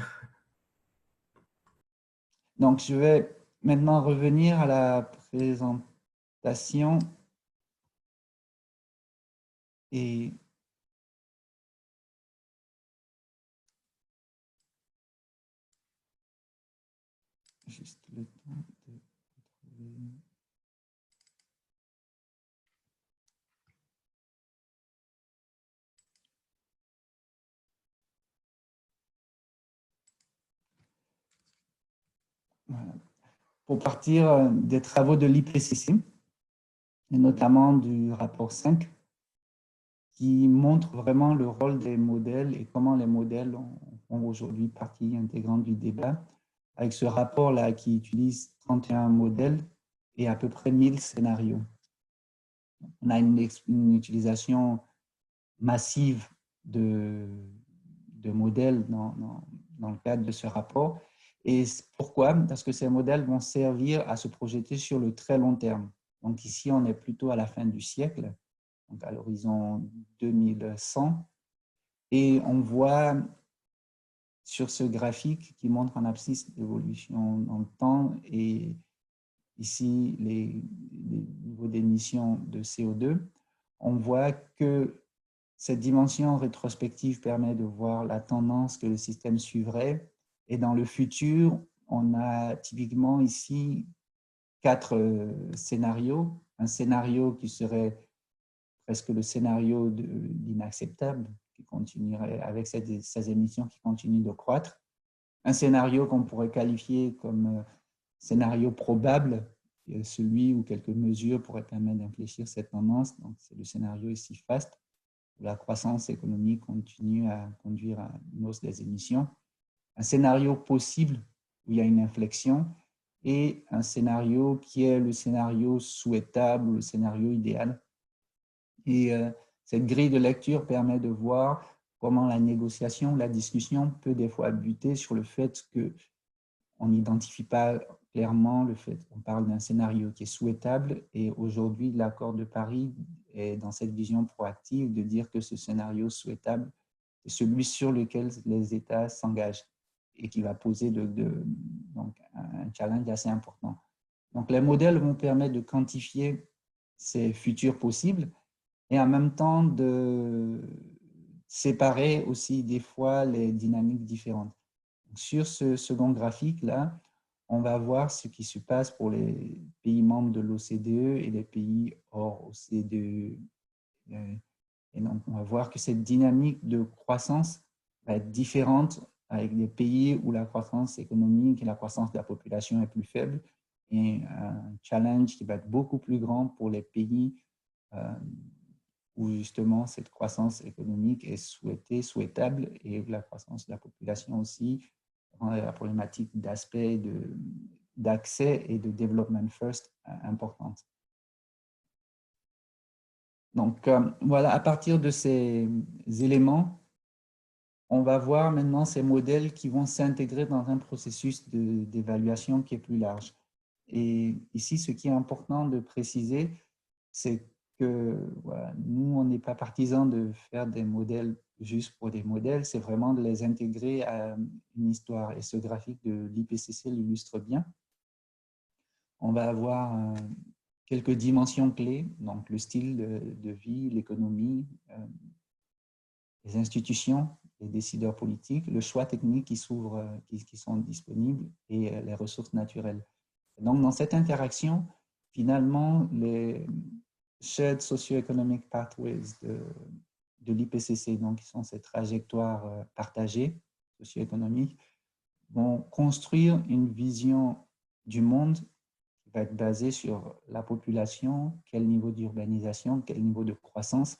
Donc, je vais maintenant revenir à la présentation et juste le temps de retrouver. Voilà. Pour partir des travaux de l'IPCC, et notamment du rapport 5, qui montre vraiment le rôle des modèles et comment les modèles font aujourd'hui partie intégrante du débat, avec ce rapport-là qui utilise 31 modèles et à peu près 1000 scénarios. On a une utilisation massive de modèles dans le cadre de ce rapport. Et pourquoi? Parce que ces modèles vont servir à se projeter sur le très long terme. Donc ici, on est plutôt à la fin du siècle, donc à l'horizon 2100. Et on voit sur ce graphique qui montre un abscisse d'évolution dans le temps et ici les niveaux d'émission de CO2, on voit que cette dimension rétrospective permet de voir la tendance que le système suivrait. Et dans le futur, on a typiquement ici 4 scénarios. Un scénario qui serait presque le scénario d'inacceptable, qui continuerait avec ces émissions qui continuent de croître. Un scénario qu'on pourrait qualifier comme scénario probable, celui où quelques mesures pourraient permettre d'infléchir cette tendance. Donc, c'est le scénario ici FAST, où la croissance économique continue à conduire à une hausse des émissions. Un scénario possible où il y a une inflexion et un scénario qui est le scénario souhaitable, le scénario idéal. Et cette grille de lecture permet de voir comment la négociation, la discussion peut des fois buter sur le fait qu'on n'identifie pas clairement le fait qu'on parle d'un scénario qui est souhaitable. Et aujourd'hui, l'accord de Paris est dans cette vision proactive de dire que ce scénario souhaitable est celui sur lequel les États s'engagent et qui va poser donc un challenge assez important. Donc, les modèles vont permettre de quantifier ces futurs possibles et en même temps de séparer aussi des fois les dynamiques différentes. Donc, sur ce second graphique-là, on va voir ce qui se passe pour les pays membres de l'OCDE et les pays hors OCDE. Et donc, on va voir que cette dynamique de croissance va être différente avec des pays où la croissance économique et la croissance de la population est plus faible et un challenge qui va être beaucoup plus grand pour les pays où justement cette croissance économique est souhaitée, souhaitable et la croissance de la population aussi, la problématique d'aspect d'accès et de development first importante. Donc, voilà, à partir de ces éléments, on va voir maintenant ces modèles qui vont s'intégrer dans un processus d'évaluation qui est plus large. Et ici, ce qui est important de préciser, c'est que voilà, nous, on n'est pas partisans de faire des modèles juste pour des modèles, c'est vraiment de les intégrer à une histoire. Et ce graphique de l'IPCC l'illustre bien. On va avoir quelques dimensions clés, donc le style de vie, l'économie, les institutions, les décideurs politiques, le choix technique qui s'ouvre, qui sont disponibles et les ressources naturelles. Donc, dans cette interaction, finalement, les Shared Socio-Economic Pathways de l'IPCC, donc qui sont ces trajectoires partagées socio-économiques, vont construire une vision du monde qui va être basée sur la population, quel niveau d'urbanisation, quel niveau de croissance,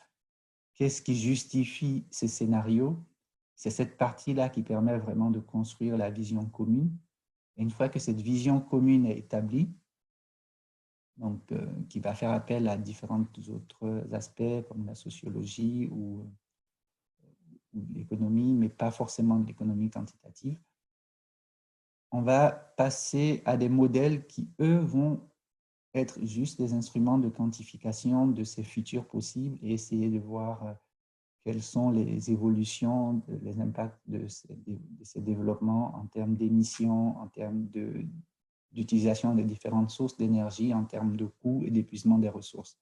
qu'est-ce qui justifie ces scénarios. C'est cette partie-là qui permet vraiment de construire la vision commune. Et une fois que cette vision commune est établie, donc, qui va faire appel à différents autres aspects comme la sociologie ou l'économie, mais pas forcément de l'économie quantitative. on va passer à des modèles qui, eux, vont être juste des instruments de quantification de ces futurs possibles et essayer de voir quelles sont les évolutions, les impacts de ces développements en termes d'émissions, en termes d'utilisation des différentes sources d'énergie, en termes de coûts et d'épuisement des ressources.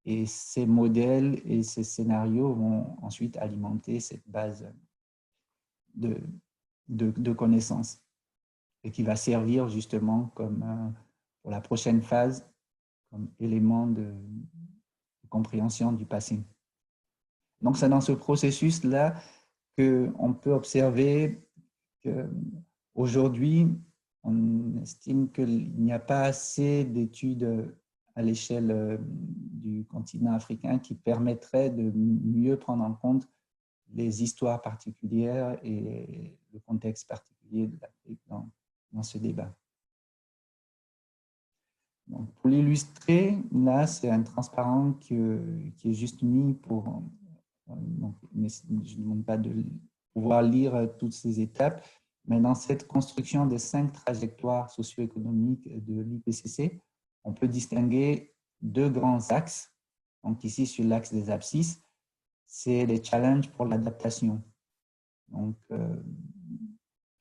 Et ces modèles et ces scénarios vont ensuite alimenter cette base de connaissances et qui va servir justement comme, pour la prochaine phase comme élément de compréhension du passé. Donc, c'est dans ce processus-là qu'on peut observer qu'aujourd'hui, on estime qu'il n'y a pas assez d'études à l'échelle du continent africain qui permettraient de mieux prendre en compte les histoires particulières et le contexte particulier de l'Afrique dans ce débat. Donc, pour l'illustrer, là, c'est un transparent qui est juste mis pour... Donc, je ne demande pas de pouvoir lire toutes ces étapes, mais dans cette construction des 5 trajectoires socio-économiques de l'IPCC, on peut distinguer 2 grands axes. Donc, ici, sur l'axe des abscisses, c'est les challenges pour l'adaptation. Donc,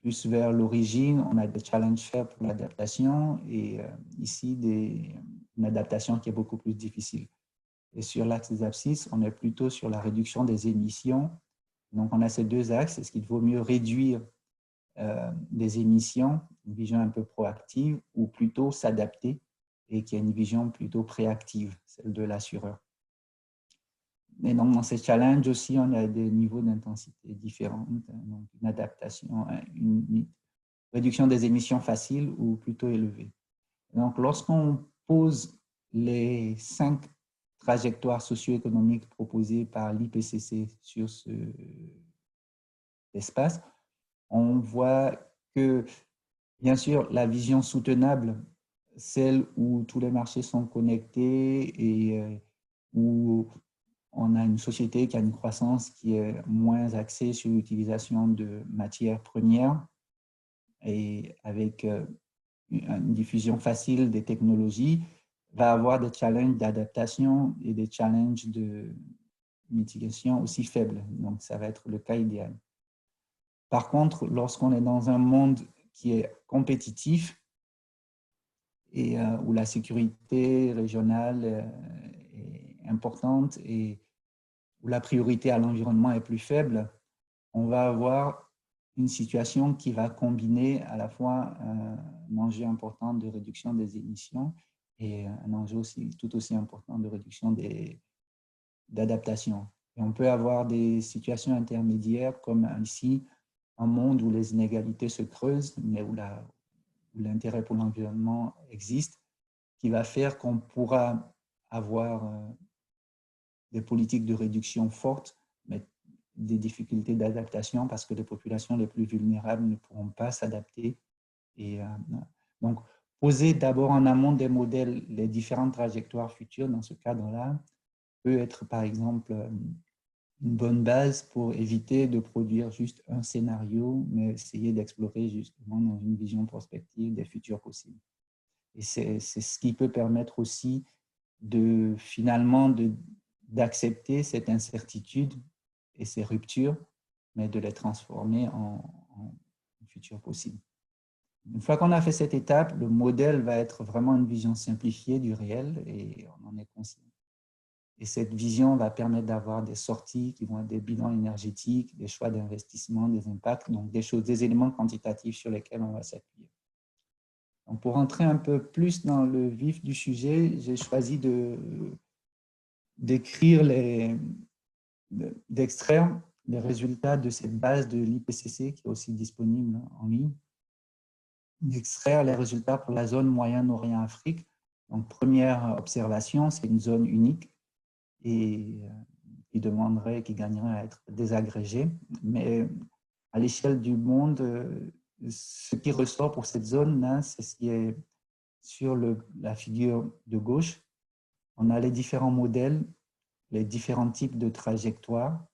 plus vers l'origine, on a des challenges faits pour l'adaptation et ici, une adaptation qui est beaucoup plus difficile. Et sur l'axe des abscisses, on est plutôt sur la réduction des émissions. Donc, on a ces 2 axes. Est-ce qu'il vaut mieux réduire des émissions, une vision un peu proactive, ou plutôt s'adapter et qui a une vision plutôt préactive, celle de l'assureur. Et donc, dans ces challenges aussi, on a des niveaux d'intensité différents. Donc, une adaptation, une réduction des émissions faciles ou plutôt élevée. Donc, lorsqu'on pose les 5 trajectoires socio-économiques proposées par l'IPCC sur cet espace, on voit que, bien sûr, la vision soutenable, celle où tous les marchés sont connectés et où on a une société qui a une croissance qui est moins axée sur l'utilisation de matières premières et avec une diffusion facile des technologies, va avoir des challenges d'adaptation et des challenges de mitigation aussi faibles. Donc, ça va être le cas idéal. Par contre, lorsqu'on est dans un monde qui est compétitif et où la sécurité régionale est importante et où la priorité à l'environnement est plus faible, on va avoir une situation qui va combiner à la fois un enjeu important de réduction des émissions et un enjeu aussi, tout aussi important de réduction d'adaptation. Et on peut avoir des situations intermédiaires comme ici, un monde où les inégalités se creusent, mais où l'intérêt pour l'environnement existe, qui va faire qu'on pourra avoir des politiques de réduction fortes, mais des difficultés d'adaptation parce que les populations les plus vulnérables ne pourront pas s'adapter. Et donc, poser d'abord en amont des modèles, les différentes trajectoires futures dans ce cadre-là, peut être par exemple une bonne base pour éviter de produire juste un scénario, mais essayer d'explorer justement dans une vision prospective des futurs possibles. Et c'est ce qui peut permettre aussi de finalement d'accepter cette incertitude et ces ruptures, mais de les transformer en futur possible. Une fois qu'on a fait cette étape, le modèle va être vraiment une vision simplifiée du réel et on en est conscient. Et cette vision va permettre d'avoir des sorties qui vont être des bilans énergétiques, des choix d'investissement, des impacts, donc des éléments quantitatifs sur lesquels on va s'appuyer. Donc, pour entrer un peu plus dans le vif du sujet, j'ai choisi d'extraire les résultats de cette base de l'IPCC qui est aussi disponible en ligne, d'extraire les résultats pour la zone Moyen-Orient-Afrique. Donc, première observation, c'est une zone unique et qui gagnerait à être désagrégée. Mais à l'échelle du monde, ce qui ressort pour cette zone-là, c'est ce qui est sur la figure de gauche. On a les différents modèles, les différents types de trajectoires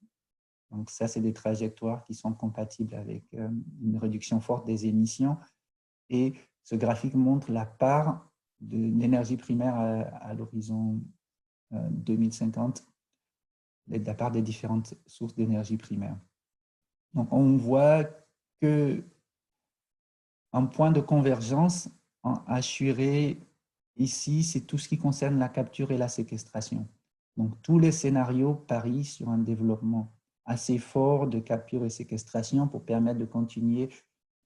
Donc ça, c'est des trajectoires qui sont compatibles avec une réduction forte des émissions. Et ce graphique montre la part de l'énergie primaire à l'horizon 2050, de la part des différentes sources d'énergie primaire. Donc on voit que un point de convergence assuré ici, c'est tout ce qui concerne la capture et la séquestration. Donc, tous les scénarios parient sur un développement assez fort de capture et séquestration pour permettre de continuer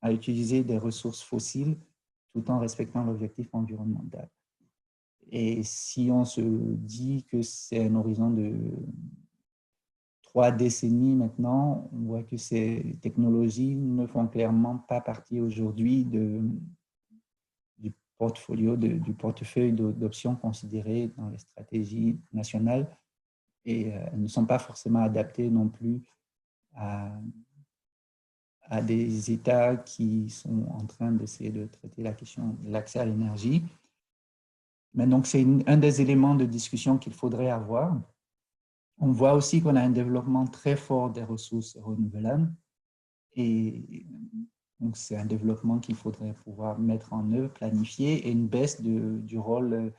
à utiliser des ressources fossiles tout en respectant l'objectif environnemental. Et si on se dit que c'est un horizon de 3 décennies maintenant, on voit que ces technologies ne font clairement pas partie aujourd'hui du portefeuille d'options considérées dans les stratégies nationales, et elles ne sont pas forcément adaptées non plus à des États qui sont en train d'essayer de traiter la question de l'accès à l'énergie. Mais donc, c'est un des éléments de discussion qu'il faudrait avoir. On voit aussi qu'on a un développement très fort des ressources renouvelables, et donc c'est un développement qu'il faudrait pouvoir mettre en œuvre, planifier, et une baisse du rôle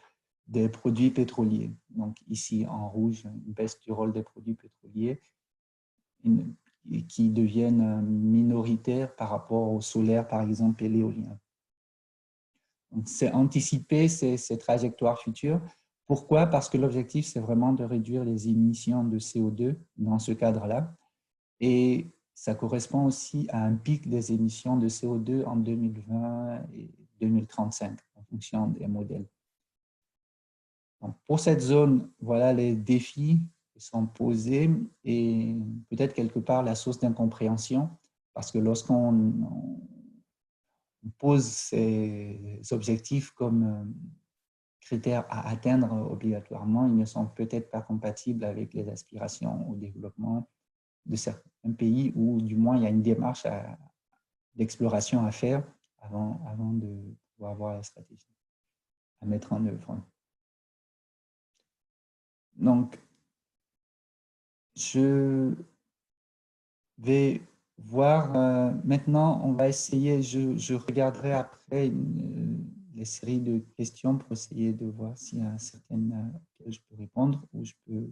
des produits pétroliers. Donc ici en rouge, une baisse du rôle des produits pétroliers qui deviennent minoritaires par rapport au solaire, par exemple, et l'éolien. Donc c'est anticiper ces trajectoires futures. Pourquoi? Parce que l'objectif, c'est vraiment de réduire les émissions de CO2 dans ce cadre-là. Et ça correspond aussi à un pic des émissions de CO2 en 2020 et 2035, en fonction des modèles. Donc, pour cette zone, voilà les défis qui sont posés et peut-être quelque part la source d'incompréhension, parce que lorsqu'on pose ces objectifs comme critères à atteindre obligatoirement, ils ne sont peut-être pas compatibles avec les aspirations au développement de certains pays, où du moins il y a une démarche d'exploration à faire avant de pouvoir avoir la stratégie à mettre en œuvre. Donc, je vais voir maintenant, on va essayer, je regarderai après les séries de questions pour essayer de voir s'il y a certaines auxquelles je peux répondre, ou je peux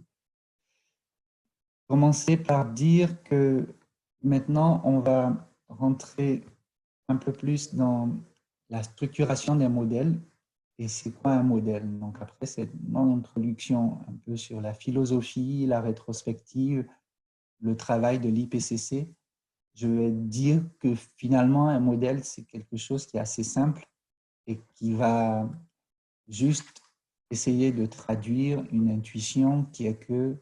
commencer par dire que maintenant, on va rentrer un peu plus dans la structuration des modèles. Et c'est quoi un modèle? Donc après cette introduction un peu sur la philosophie, la rétrospective, le travail de l'IPCC, je vais dire que finalement un modèle, c'est quelque chose qui est assez simple et qui va juste essayer de traduire une intuition qui est que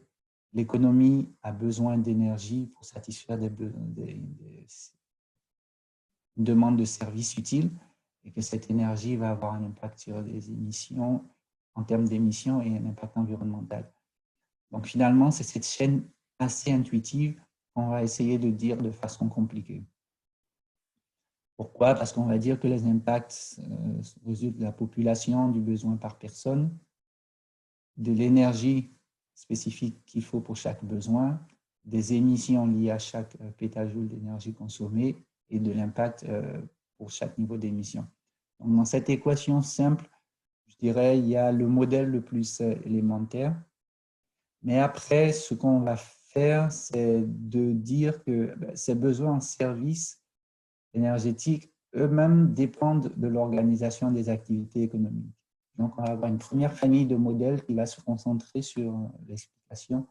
l'économie a besoin d'énergie pour satisfaire des demandes de services utiles, et que cette énergie va avoir un impact sur les émissions, en termes d'émissions, et un impact environnemental. Donc finalement, c'est cette chaîne assez intuitive qu'on va essayer de dire de façon compliquée. Pourquoi? Parce qu'on va dire que les impacts résultent de la population, du besoin par personne, de l'énergie spécifique qu'il faut pour chaque besoin, des émissions liées à chaque pétajoule d'énergie consommée, et de l'impact pour chaque niveau d'émission. Dans cette équation simple, je dirais, il y a le modèle le plus élémentaire. Mais après, ce qu'on va faire, c'est de dire que ces besoins en services énergétiques eux-mêmes dépendent de l'organisation des activités économiques. Donc, on va avoir une première famille de modèles qui va se concentrer sur l'explication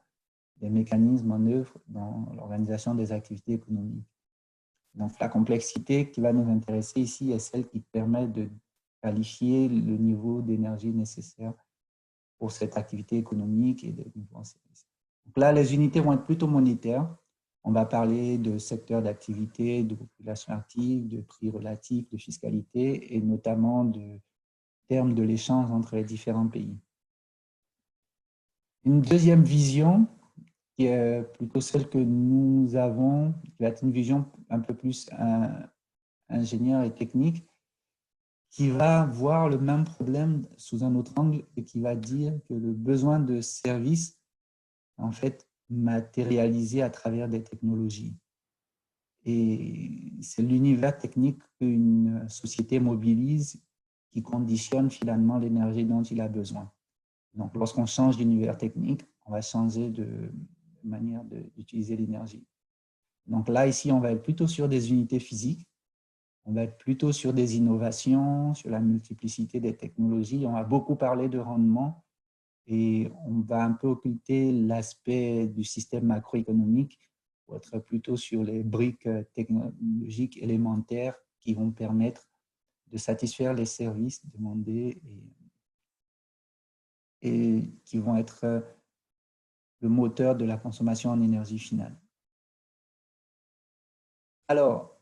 des mécanismes en œuvre dans l'organisation des activités économiques. Donc, la complexité qui va nous intéresser ici est celle qui permet de qualifier le niveau d'énergie nécessaire pour cette activité économique et de niveau en service. Donc là, les unités vont être plutôt monétaires. On va parler de secteur d'activité, de population active, de prix relatif, de fiscalité, et notamment de termes de l'échange entre les différents pays. Une deuxième vision, qui est plutôt celle que nous avons, qui va être une vision un peu plus ingénieure et technique, qui va voir le même problème sous un autre angle et qui va dire que le besoin de services, en fait, matérialisé à travers des technologies. Et c'est l'univers technique qu'une société mobilise qui conditionne finalement l'énergie dont il a besoin. Donc, lorsqu'on change d'univers technique, on va changer de manière d'utiliser l'énergie. Donc là, ici, on va être plutôt sur des unités physiques, on va être plutôt sur des innovations, sur la multiplicité des technologies. On va beaucoup parler de rendement et on va un peu occulter l'aspect du système macroéconomique pour être plutôt sur les briques technologiques élémentaires qui vont permettre de satisfaire les services demandés et qui vont être le moteur de la consommation en énergie finale. Alors,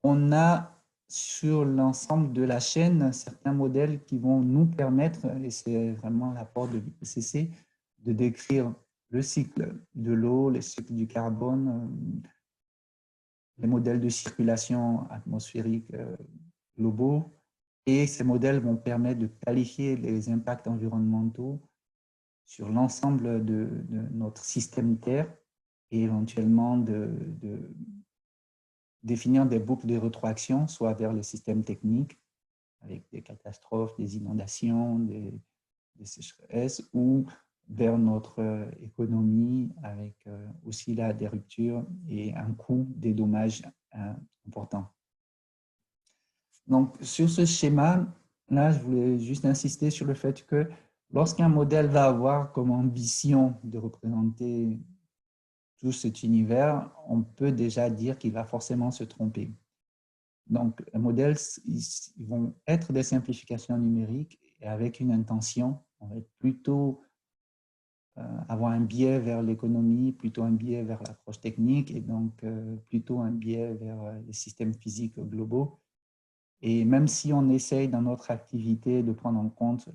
on a sur l'ensemble de la chaîne certains modèles qui vont nous permettre, et c'est vraiment l'apport de l'IPCC, de décrire le cycle de l'eau, le cycle du carbone, les modèles de circulation atmosphérique globaux. Et ces modèles vont permettre de qualifier les impacts environnementaux sur l'ensemble de notre système Terre et éventuellement de définir des boucles de rétroaction, soit vers le système technique, avec des catastrophes, des inondations, des sécheresses, ou vers notre économie, avec aussi là des ruptures et un coût des dommages importants. Donc, sur ce schéma, là, je voulais juste insister sur le fait que lorsqu'un modèle va avoir comme ambition de représenter tout cet univers, on peut déjà dire qu'il va forcément se tromper. Donc, les modèles, ils vont être des simplifications numériques et avec une intention. On va être plutôt avoir un biais vers l'économie, plutôt un biais vers l'approche technique et donc plutôt un biais vers les systèmes physiques globaux. Et même si on essaye dans notre activité de prendre en compte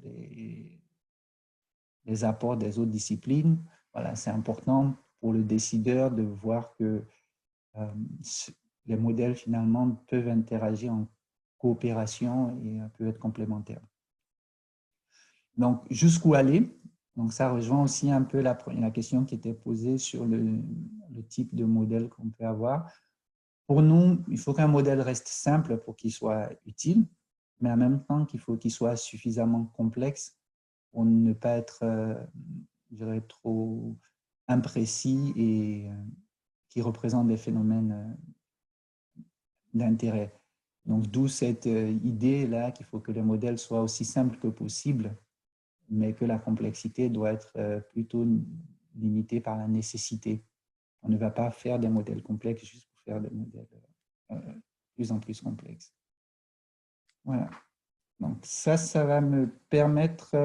les apports des autres disciplines, voilà, c'est important pour le décideur de voir que les modèles finalement peuvent interagir en coopération et peuvent être complémentaires. Donc, jusqu'où aller? Donc, ça rejoint aussi un peu la question qui était posée sur le type de modèle qu'on peut avoir. Pour nous, il faut qu'un modèle reste simple pour qu'il soit utile, mais en même temps qu'il faut qu'il soit suffisamment complexe pour ne pas être, je dirais, trop imprécis et qui représente des phénomènes d'intérêt. Donc, d'où cette idée-là qu'il faut que le modèle soit aussi simple que possible, mais que la complexité doit être plutôt limitée par la nécessité. On ne va pas faire des modèles complexes juste pour faire des modèles de plus en plus complexes. Voilà. Donc, ça va me permettre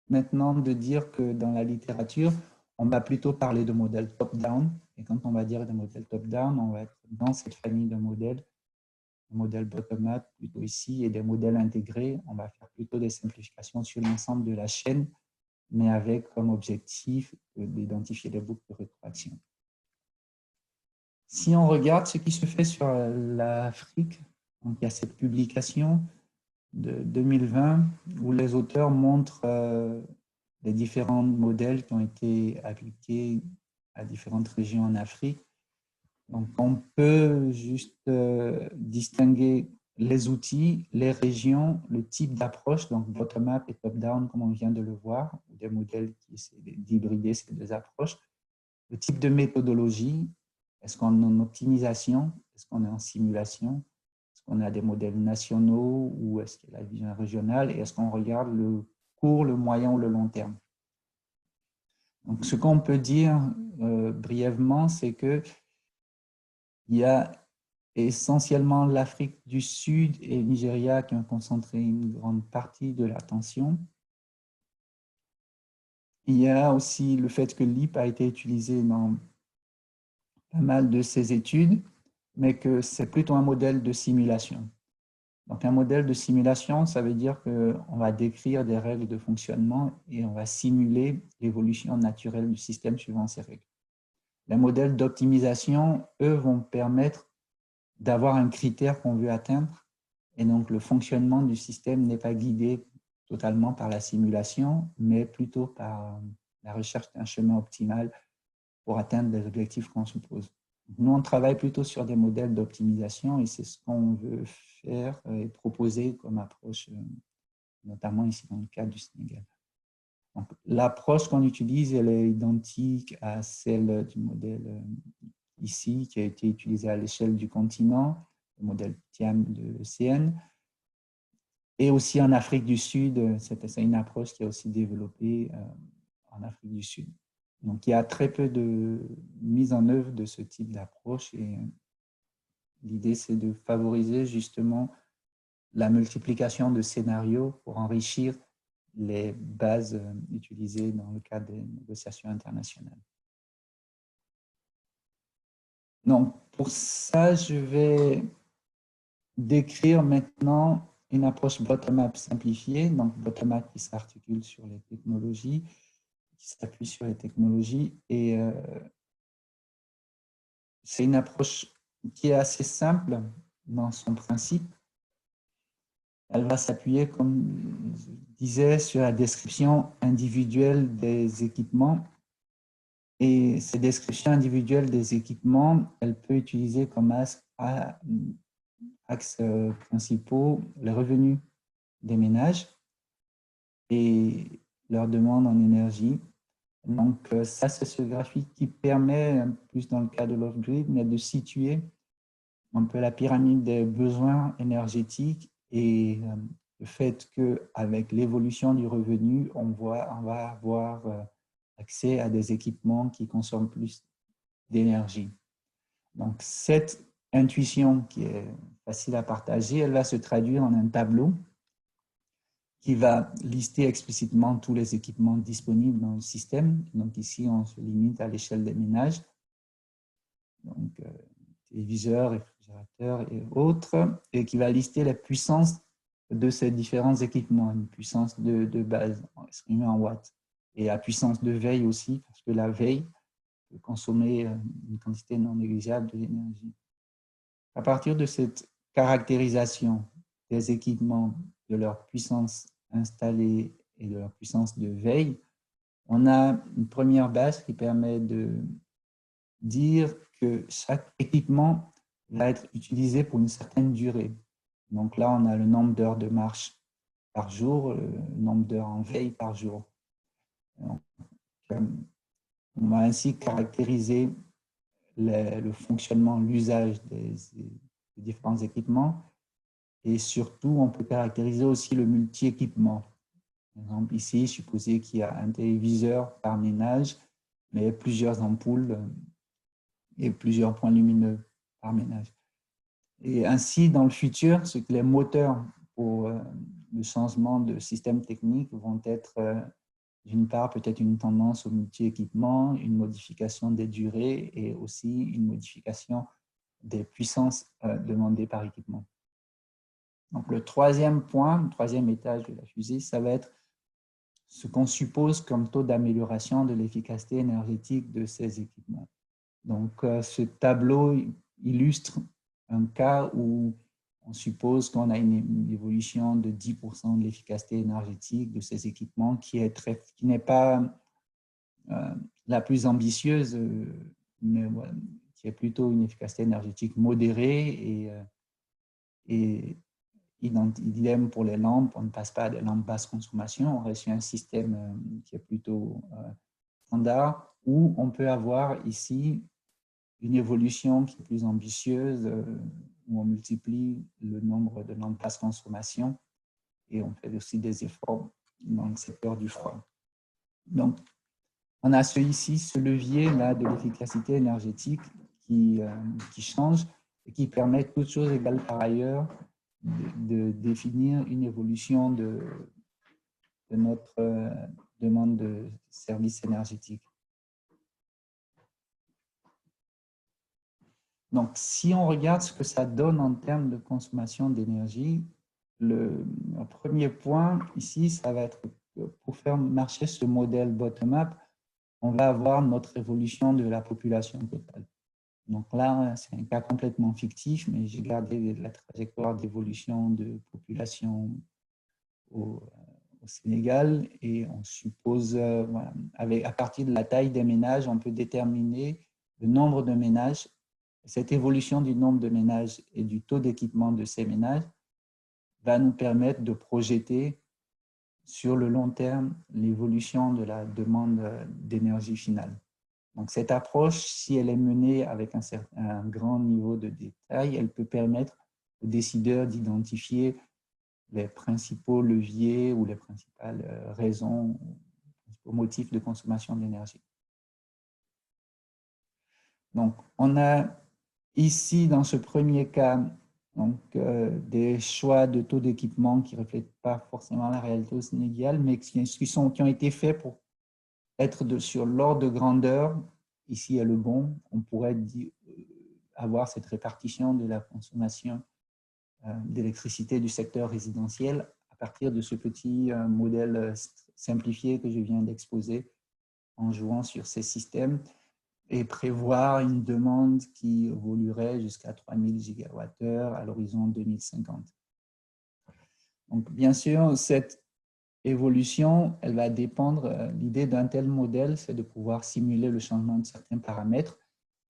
maintenant de dire que dans la littérature, on va plutôt parler de modèles top-down. Et quand on va dire des modèles top-down, on va être dans cette famille de modèles, des modèles bottom-up plutôt ici, et des modèles intégrés. On va faire plutôt des simplifications sur l'ensemble de la chaîne, mais avec comme objectif d'identifier les boucles de rétroaction. Si on regarde ce qui se fait sur l'Afrique, donc il y a cette publication de 2020 où les auteurs montrent les différents modèles qui ont été appliqués à différentes régions en Afrique. Donc, on peut juste distinguer les outils, les régions, le type d'approche, donc bottom-up et top-down, comme on vient de le voir, des modèles qui essaient d'hybrider ces deux approches. Le type de méthodologie, est-ce qu'on est en optimisation, est-ce qu'on est en simulation, est-ce qu'on a des modèles nationaux ou est-ce qu'il y a la vision régionale et est-ce qu'on regarde le court, le moyen ou le long terme. Donc, ce qu'on peut dire brièvement, c'est que il y a essentiellement l'Afrique du Sud et le Nigeria qui ont concentré une grande partie de l'attention. Il y a aussi le fait que l'IP a été utilisé dans pas mal de ces études, mais que c'est plutôt un modèle de simulation. Donc, un modèle de simulation, ça veut dire qu'on va décrire des règles de fonctionnement et on va simuler l'évolution naturelle du système suivant ces règles. Les modèles d'optimisation, eux, vont permettre d'avoir un critère qu'on veut atteindre et donc le fonctionnement du système n'est pas guidé totalement par la simulation, mais plutôt par la recherche d'un chemin optimal pour atteindre les objectifs qu'on se pose. Nous, on travaille plutôt sur des modèles d'optimisation et c'est ce qu'on veut faire et proposer comme approche, notamment ici dans le cadre du Sénégal. L'approche qu'on utilise, elle est identique à celle du modèle ici, qui a été utilisé à l'échelle du continent, le modèle TIAM de l'ECN. Et aussi en Afrique du Sud, c'est une approche qui est aussi développée en Afrique du Sud. Donc, il y a très peu de mise en œuvre de ce type d'approche et l'idée, c'est de favoriser justement la multiplication de scénarios pour enrichir les bases utilisées dans le cadre des négociations internationales. Donc, pour ça, je vais décrire maintenant une approche bottom-up simplifiée, donc bottom-up qui s'articule sur les technologies, qui s'appuie sur les technologies, et c'est une approche qui est assez simple dans son principe. Elle va s'appuyer, comme je disais, sur la description individuelle des équipements. Et ces descriptions individuelles des équipements, elle peut utiliser comme axes principaux les revenus des ménages et leur demande en énergie. Donc, ça, c'est ce graphique qui permet, plus dans le cas de l'off-grid, de situer un peu la pyramide des besoins énergétiques et le fait qu'avec l'évolution du revenu, on va avoir accès à des équipements qui consomment plus d'énergie. Donc, cette intuition qui est facile à partager, elle va se traduire en un tableau qui va lister explicitement tous les équipements disponibles dans le système. Donc, ici, on se limite à l'échelle des ménages. Donc, téléviseurs, réfrigérateurs et autres, et qui va lister la puissance de ces différents équipements, une puissance de base exprimée en watts, et la puissance de veille aussi, parce que la veille peut consommer une quantité non négligeable d'énergie. À partir de cette caractérisation des équipements, de leur puissance installée et de leur puissance de veille, on a une première base qui permet de dire que chaque équipement va être utilisé pour une certaine durée. Donc là, on a le nombre d'heures de marche par jour, le nombre d'heures en veille par jour. Donc, on va ainsi caractériser le fonctionnement, l'usage des différents équipements et surtout, on peut caractériser aussi le multi-équipement. Par exemple, ici, supposez qu'il y a un téléviseur par ménage, mais plusieurs ampoules et plusieurs points lumineux par ménage. Et ainsi, dans le futur, ce que les moteurs pour le changement de système technique vont être, d'une part, peut-être une tendance au multi-équipement, une modification des durées et aussi une modification des puissances demandées par équipement. Donc, le troisième point, le troisième étage de la fusée, ça va être ce qu'on suppose comme taux d'amélioration de l'efficacité énergétique de ces équipements. Donc, ce tableau illustre un cas où on suppose qu'on a une évolution de 10% de l'efficacité énergétique de ces équipements qui n'est pas la plus ambitieuse, mais qui est plutôt une efficacité énergétique modérée et idem pour les lampes, on ne passe pas à des lampes basse consommation, on reste sur un système qui est plutôt standard, où on peut avoir ici une évolution qui est plus ambitieuse, où on multiplie le nombre de lampes basse consommation et on fait aussi des efforts dans le secteur du froid. Donc, on a ici ce levier-là de l'efficacité énergétique qui change et qui permet, toutes choses égales par ailleurs, de définir une évolution de notre demande de services énergétiques. Donc, si on regarde ce que ça donne en termes de consommation d'énergie, le premier point ici, ça va être pour faire marcher ce modèle bottom-up, on va avoir notre évolution de la population totale. Donc là, c'est un cas complètement fictif, mais j'ai gardé la trajectoire d'évolution de population au au Sénégal et on suppose, voilà, à partir de la taille des ménages, on peut déterminer le nombre de ménages. Cette évolution du nombre de ménages et du taux d'équipement de ces ménages va nous permettre de projeter sur le long terme l'évolution de la demande d'énergie finale. Donc, cette approche, si elle est menée avec un grand niveau de détail, elle peut permettre aux décideurs d'identifier les principaux leviers ou les principales raisons, aux motifs de consommation d'énergie. Donc, on a ici, dans ce premier cas, donc, des choix de taux d'équipement qui ne reflètent pas forcément la réalité au Sénégal, mais qui ont été faits pour être sur l'ordre de grandeur. Ici est le bon. On pourrait avoir cette répartition de la consommation d'électricité du secteur résidentiel à partir de ce petit modèle simplifié que je viens d'exposer en jouant sur ces systèmes et prévoir une demande qui évoluerait jusqu'à 3000 gigawattheures à l'horizon 2050. Donc, bien sûr, cette évolution, elle va dépendre, l'idée d'un tel modèle, c'est de pouvoir simuler le changement de certains paramètres.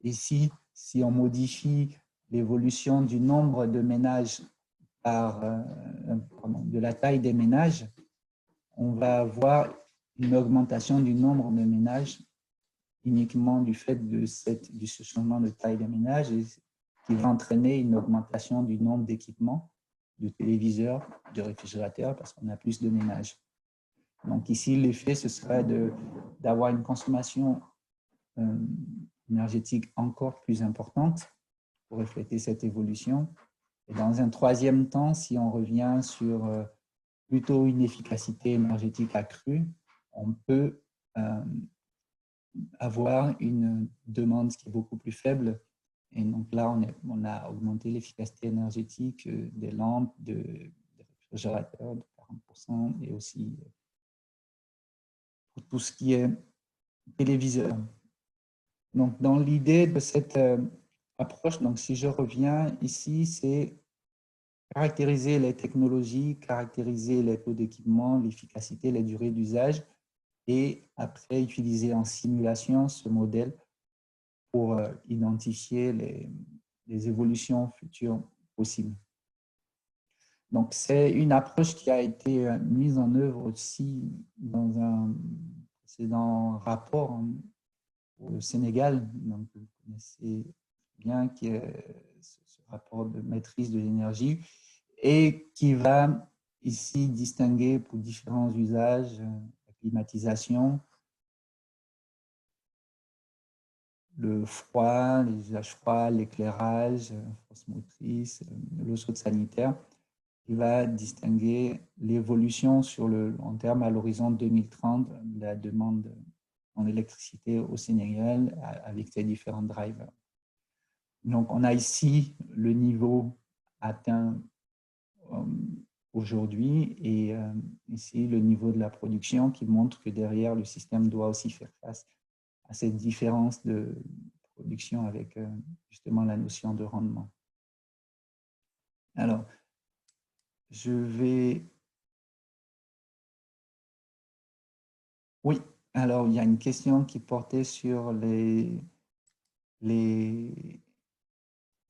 Et si on modifie l'évolution du nombre de ménages de la taille des ménages, on va avoir une augmentation du nombre de ménages uniquement du fait de ce changement de taille des ménages et qui va entraîner une augmentation du nombre d'équipements, de téléviseurs, de réfrigérateurs, parce qu'on a plus de ménages. Donc ici, l'effet, ce serait d'avoir une consommation énergétique encore plus importante pour refléter cette évolution. Et dans un troisième temps, si on revient sur plutôt une efficacité énergétique accrue, on peut avoir une demande qui est beaucoup plus faible. Et donc là, on a augmenté l'efficacité énergétique des lampes, des réfrigérateurs de 40% et aussi pour tout ce qui est téléviseur. Donc, dans l'idée de cette approche, donc si je reviens ici, c'est caractériser les technologies, caractériser les taux d'équipement, l'efficacité, les durées d'usage et après utiliser en simulation ce modèle pour identifier les évolutions futures possibles. Donc, c'est une approche qui a été mise en œuvre aussi dans un précédent rapport au Sénégal. Donc, vous connaissez bien ce rapport de maîtrise de l'énergie et qui va ici distinguer pour différents usages la climatisation, le froid, les usages froids, l'éclairage, force motrice, l'eau chaude sanitaire, qui va distinguer l'évolution sur le long terme à l'horizon 2030 de la demande en électricité au Sénégal avec ces différents drivers. Donc, on a ici le niveau atteint aujourd'hui et ici le niveau de la production qui montre que derrière, le système doit aussi faire face à cette différence de production avec justement la notion de rendement. Alors, je vais... Oui, alors il y a une question qui portait sur le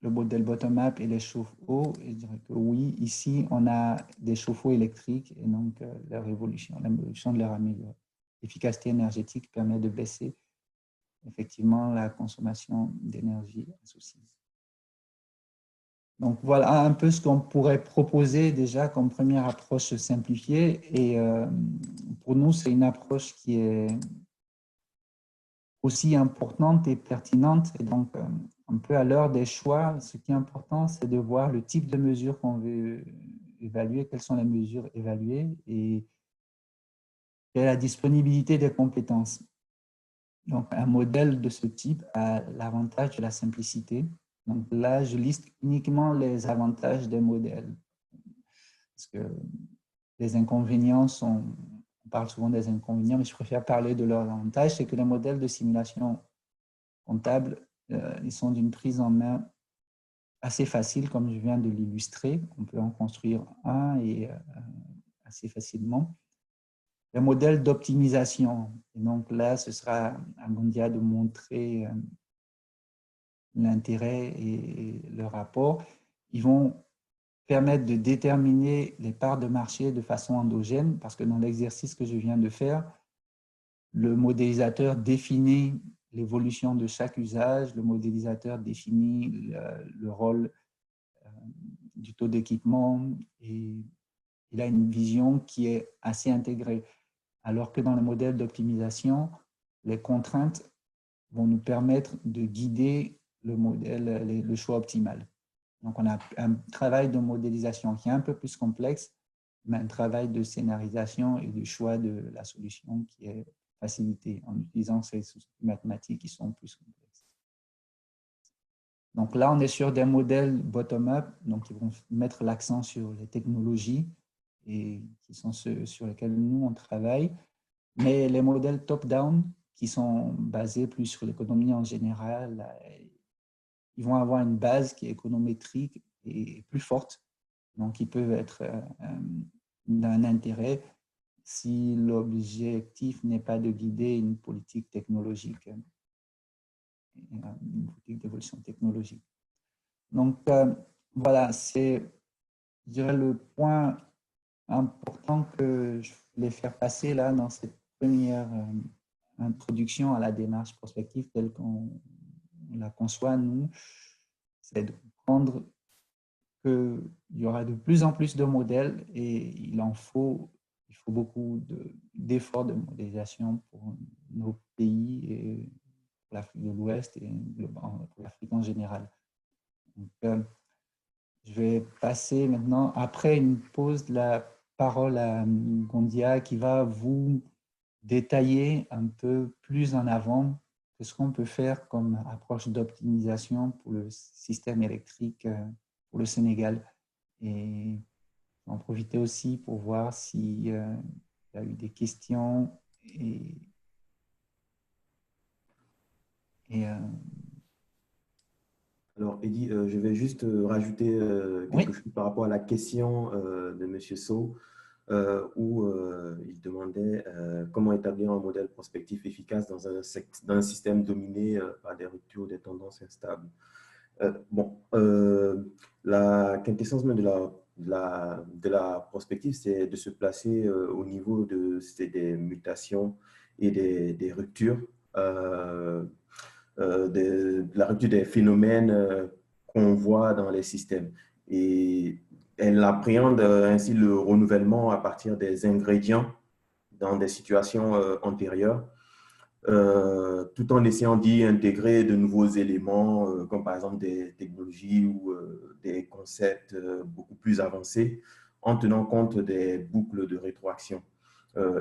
modèle bottom-up et les chauffe-eau. Je dirais que oui, ici, on a des chauffe-eau électriques et donc l'évolution de leur amélioration. L'efficacité énergétique permet de baisser effectivement la consommation d'énergie associée. Donc, voilà un peu ce qu'on pourrait proposer déjà comme première approche simplifiée. Et pour nous, c'est une approche qui est aussi importante et pertinente. Et donc, un peu à l'heure des choix, ce qui est important, c'est de voir le type de mesures qu'on veut évaluer, quelles sont les mesures évaluées et quelle est la disponibilité des compétences. Donc, un modèle de ce type a l'avantage de la simplicité. Donc là, je liste uniquement les avantages des modèles. Parce que les inconvénients sont, on parle souvent des inconvénients, mais je préfère parler de leurs avantages, c'est que les modèles de simulation comptable, ils sont d'une prise en main assez facile, comme je viens de l'illustrer. On peut en construire un et assez facilement. les modèles d'optimisation. Et donc là, ce sera à Gondia de montrer l'intérêt et le rapport. Ils vont permettre de déterminer les parts de marché de façon endogène, parce que dans l'exercice que je viens de faire, le modélisateur définit l'évolution de chaque usage, le modélisateur définit le rôle du taux d'équipement et il a une vision qui est assez intégrée. Alors que dans le modèle d'optimisation, les contraintes vont nous permettre de guider le modèle, le choix optimal. Donc, on a un travail de modélisation qui est un peu plus complexe, mais un travail de scénarisation et de choix de la solution qui est facilité en utilisant ces outils mathématiques qui sont plus complexes. Donc là, on est sur des modèles bottom-up, donc ils vont mettre l'accent sur les technologies et qui sont ceux sur lesquels nous, on travaille. Mais les modèles top-down, qui sont basés plus sur l'économie en général, ils vont avoir une base qui est économétrique et plus forte. Donc, ils peuvent être d'un intérêt si l'objectif n'est pas de guider une politique technologique, une politique d'évolution technologique. Donc, voilà, c'est, je dirais, le point important que je voulais faire passer là dans cette première introduction à la démarche prospective telle qu'on la conçoit, nous, c'est de comprendre qu'il y aura de plus en plus de modèles et il faut beaucoup d'efforts de modélisation pour nos pays et pour l'Afrique de l'Ouest et pour l'Afrique en général. Donc, je vais passer maintenant, après une pause, la parole à Gondia qui va vous détailler un peu plus en avant ce qu'on peut faire comme approche d'optimisation pour le système électrique pour le Sénégal. Et en profiter aussi pour voir s'il y a eu des questions et Alors, Eddy, je vais juste rajouter oui, quelque chose par rapport à la question de M. Sow, où il demandait comment établir un modèle prospectif efficace dans un système dominé par des ruptures des tendances instables. La quintessence même de la prospective, c'est de se placer au niveau des mutations et des ruptures. De la rupture des phénomènes qu'on voit dans les systèmes. Et elle appréhende ainsi le renouvellement à partir des ingrédients dans des situations antérieures, tout en essayant d'y intégrer de nouveaux éléments, comme par exemple des technologies ou des concepts beaucoup plus avancés, en tenant compte des boucles de rétroaction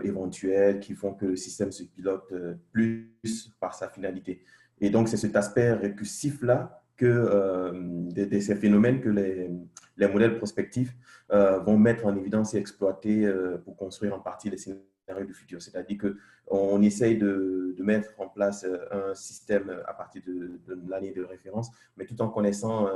éventuelles qui font que le système se pilote plus par sa finalité. Et donc, c'est cet aspect récursif-là de ces phénomènes que les modèles prospectifs vont mettre en évidence et exploiter pour construire en partie les scénarios du futur. C'est-à-dire qu'on essaye de mettre en place un système à partir de l'année de référence, mais tout en connaissant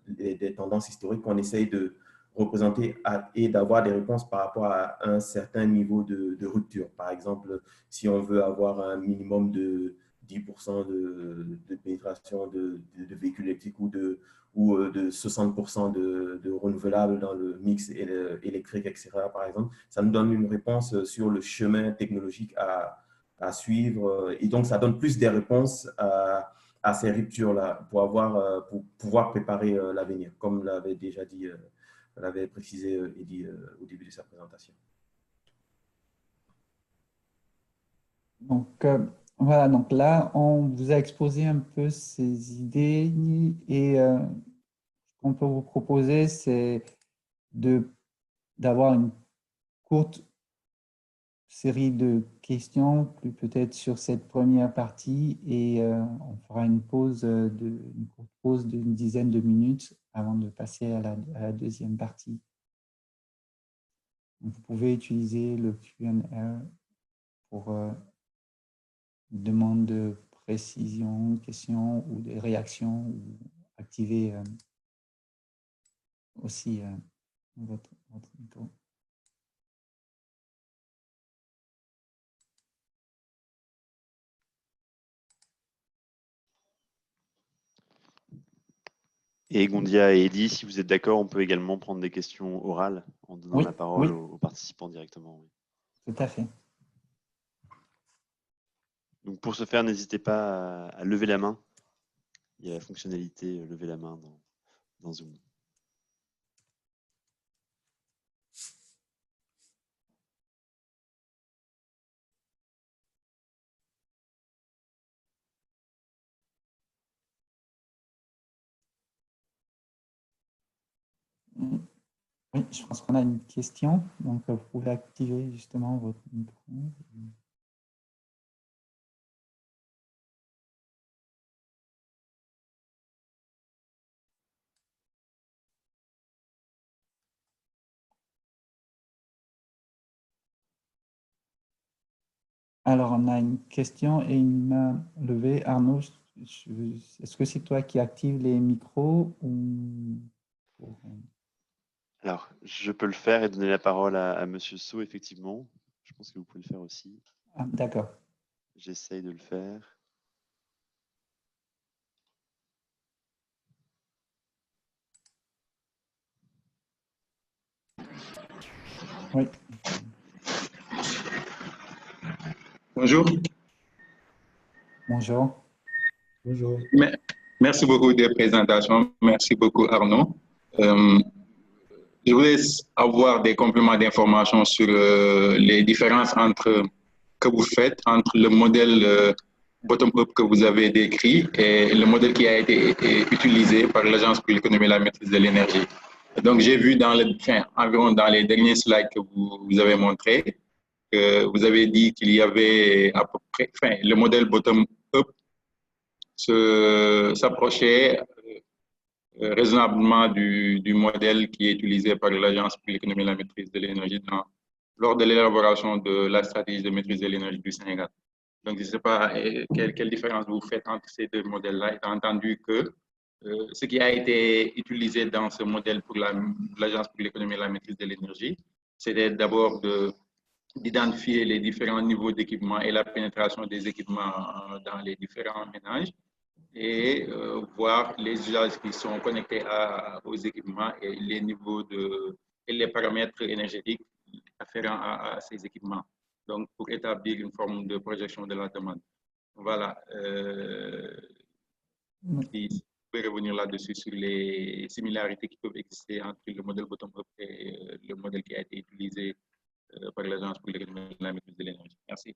des tendances historiques, on essaye de représenter et d'avoir des réponses par rapport à un certain niveau de rupture. Par exemple, si on veut avoir un minimum de 10% de pénétration de véhicules électriques ou de 60% de renouvelables dans le mix électrique, etc., par exemple, ça nous donne une réponse sur le chemin technologique à suivre. Et donc, ça donne plus des réponses à ces ruptures-là pour pouvoir préparer l'avenir, comme l'avait déjà dit, l'avait précisé Eddy au début de sa présentation. donc voilà, donc là, on vous a exposé un peu ces idées et ce qu'on peut vous proposer, c'est d'avoir une courte série de questions, plus peut-être sur cette première partie, et on fera une courte pause d'une dizaine de minutes avant de passer à la deuxième partie. Vous pouvez utiliser le Q&A pour demande de précision, questions ou des réactions, ou activer aussi votre micro. Et Gondia et Eddy, si vous êtes d'accord, on peut également prendre des questions orales en donnant Oui, la parole oui, aux participants directement. Oui. tout à fait. Donc pour ce faire, n'hésitez pas à lever la main. Il y a la fonctionnalité lever la main dans Zoom. Oui, je pense qu'on a une question. Donc, vous pouvez activer justement votre micro. Alors, on a une question et une main levée. Arnaud, est-ce que c'est toi qui actives les micros ou... Alors, je peux le faire et donner la parole à Monsieur So, effectivement. Je pense que vous pouvez le faire aussi. Ah, d'accord. J'essaye de le faire. Oui. Bonjour. Bonjour. Bonjour. Merci beaucoup des présentations. Merci beaucoup, Arnaud. Je voulais avoir des compléments d'information sur les différences que vous faites entre le modèle bottom-up que vous avez décrit et le modèle qui a été utilisé par l'Agence pour l'économie et la maîtrise de l'énergie. Donc, j'ai vu environ dans les derniers slides que vous avez montrés, que vous avez dit qu'il y avait à peu près, le modèle bottom-up s'approchait raisonnablement du modèle qui est utilisé par l'Agence pour l'économie et la maîtrise de l'énergie lors de l'élaboration de la stratégie de maîtrise de l'énergie du Sénégal. Donc, je ne sais pas quelle différence vous faites entre ces deux modèles-là, étant entendu que ce qui a été utilisé dans ce modèle pour l'Agence pour l'économie et la maîtrise de l'énergie, c'était d'abord d'identifier les différents niveaux d'équipement et la pénétration des équipements dans les différents ménages et voir les usages qui sont connectés aux équipements et les niveaux et les paramètres énergétiques afférents à ces équipements. Donc, pour établir une forme de projection de la demande. Voilà. Si vous pouvez revenir là-dessus sur les similarités qui peuvent exister entre le modèle bottom-up et le modèle qui a été utilisé par l'Agence pour l'économie et la maîtrise de l'énergie. Merci.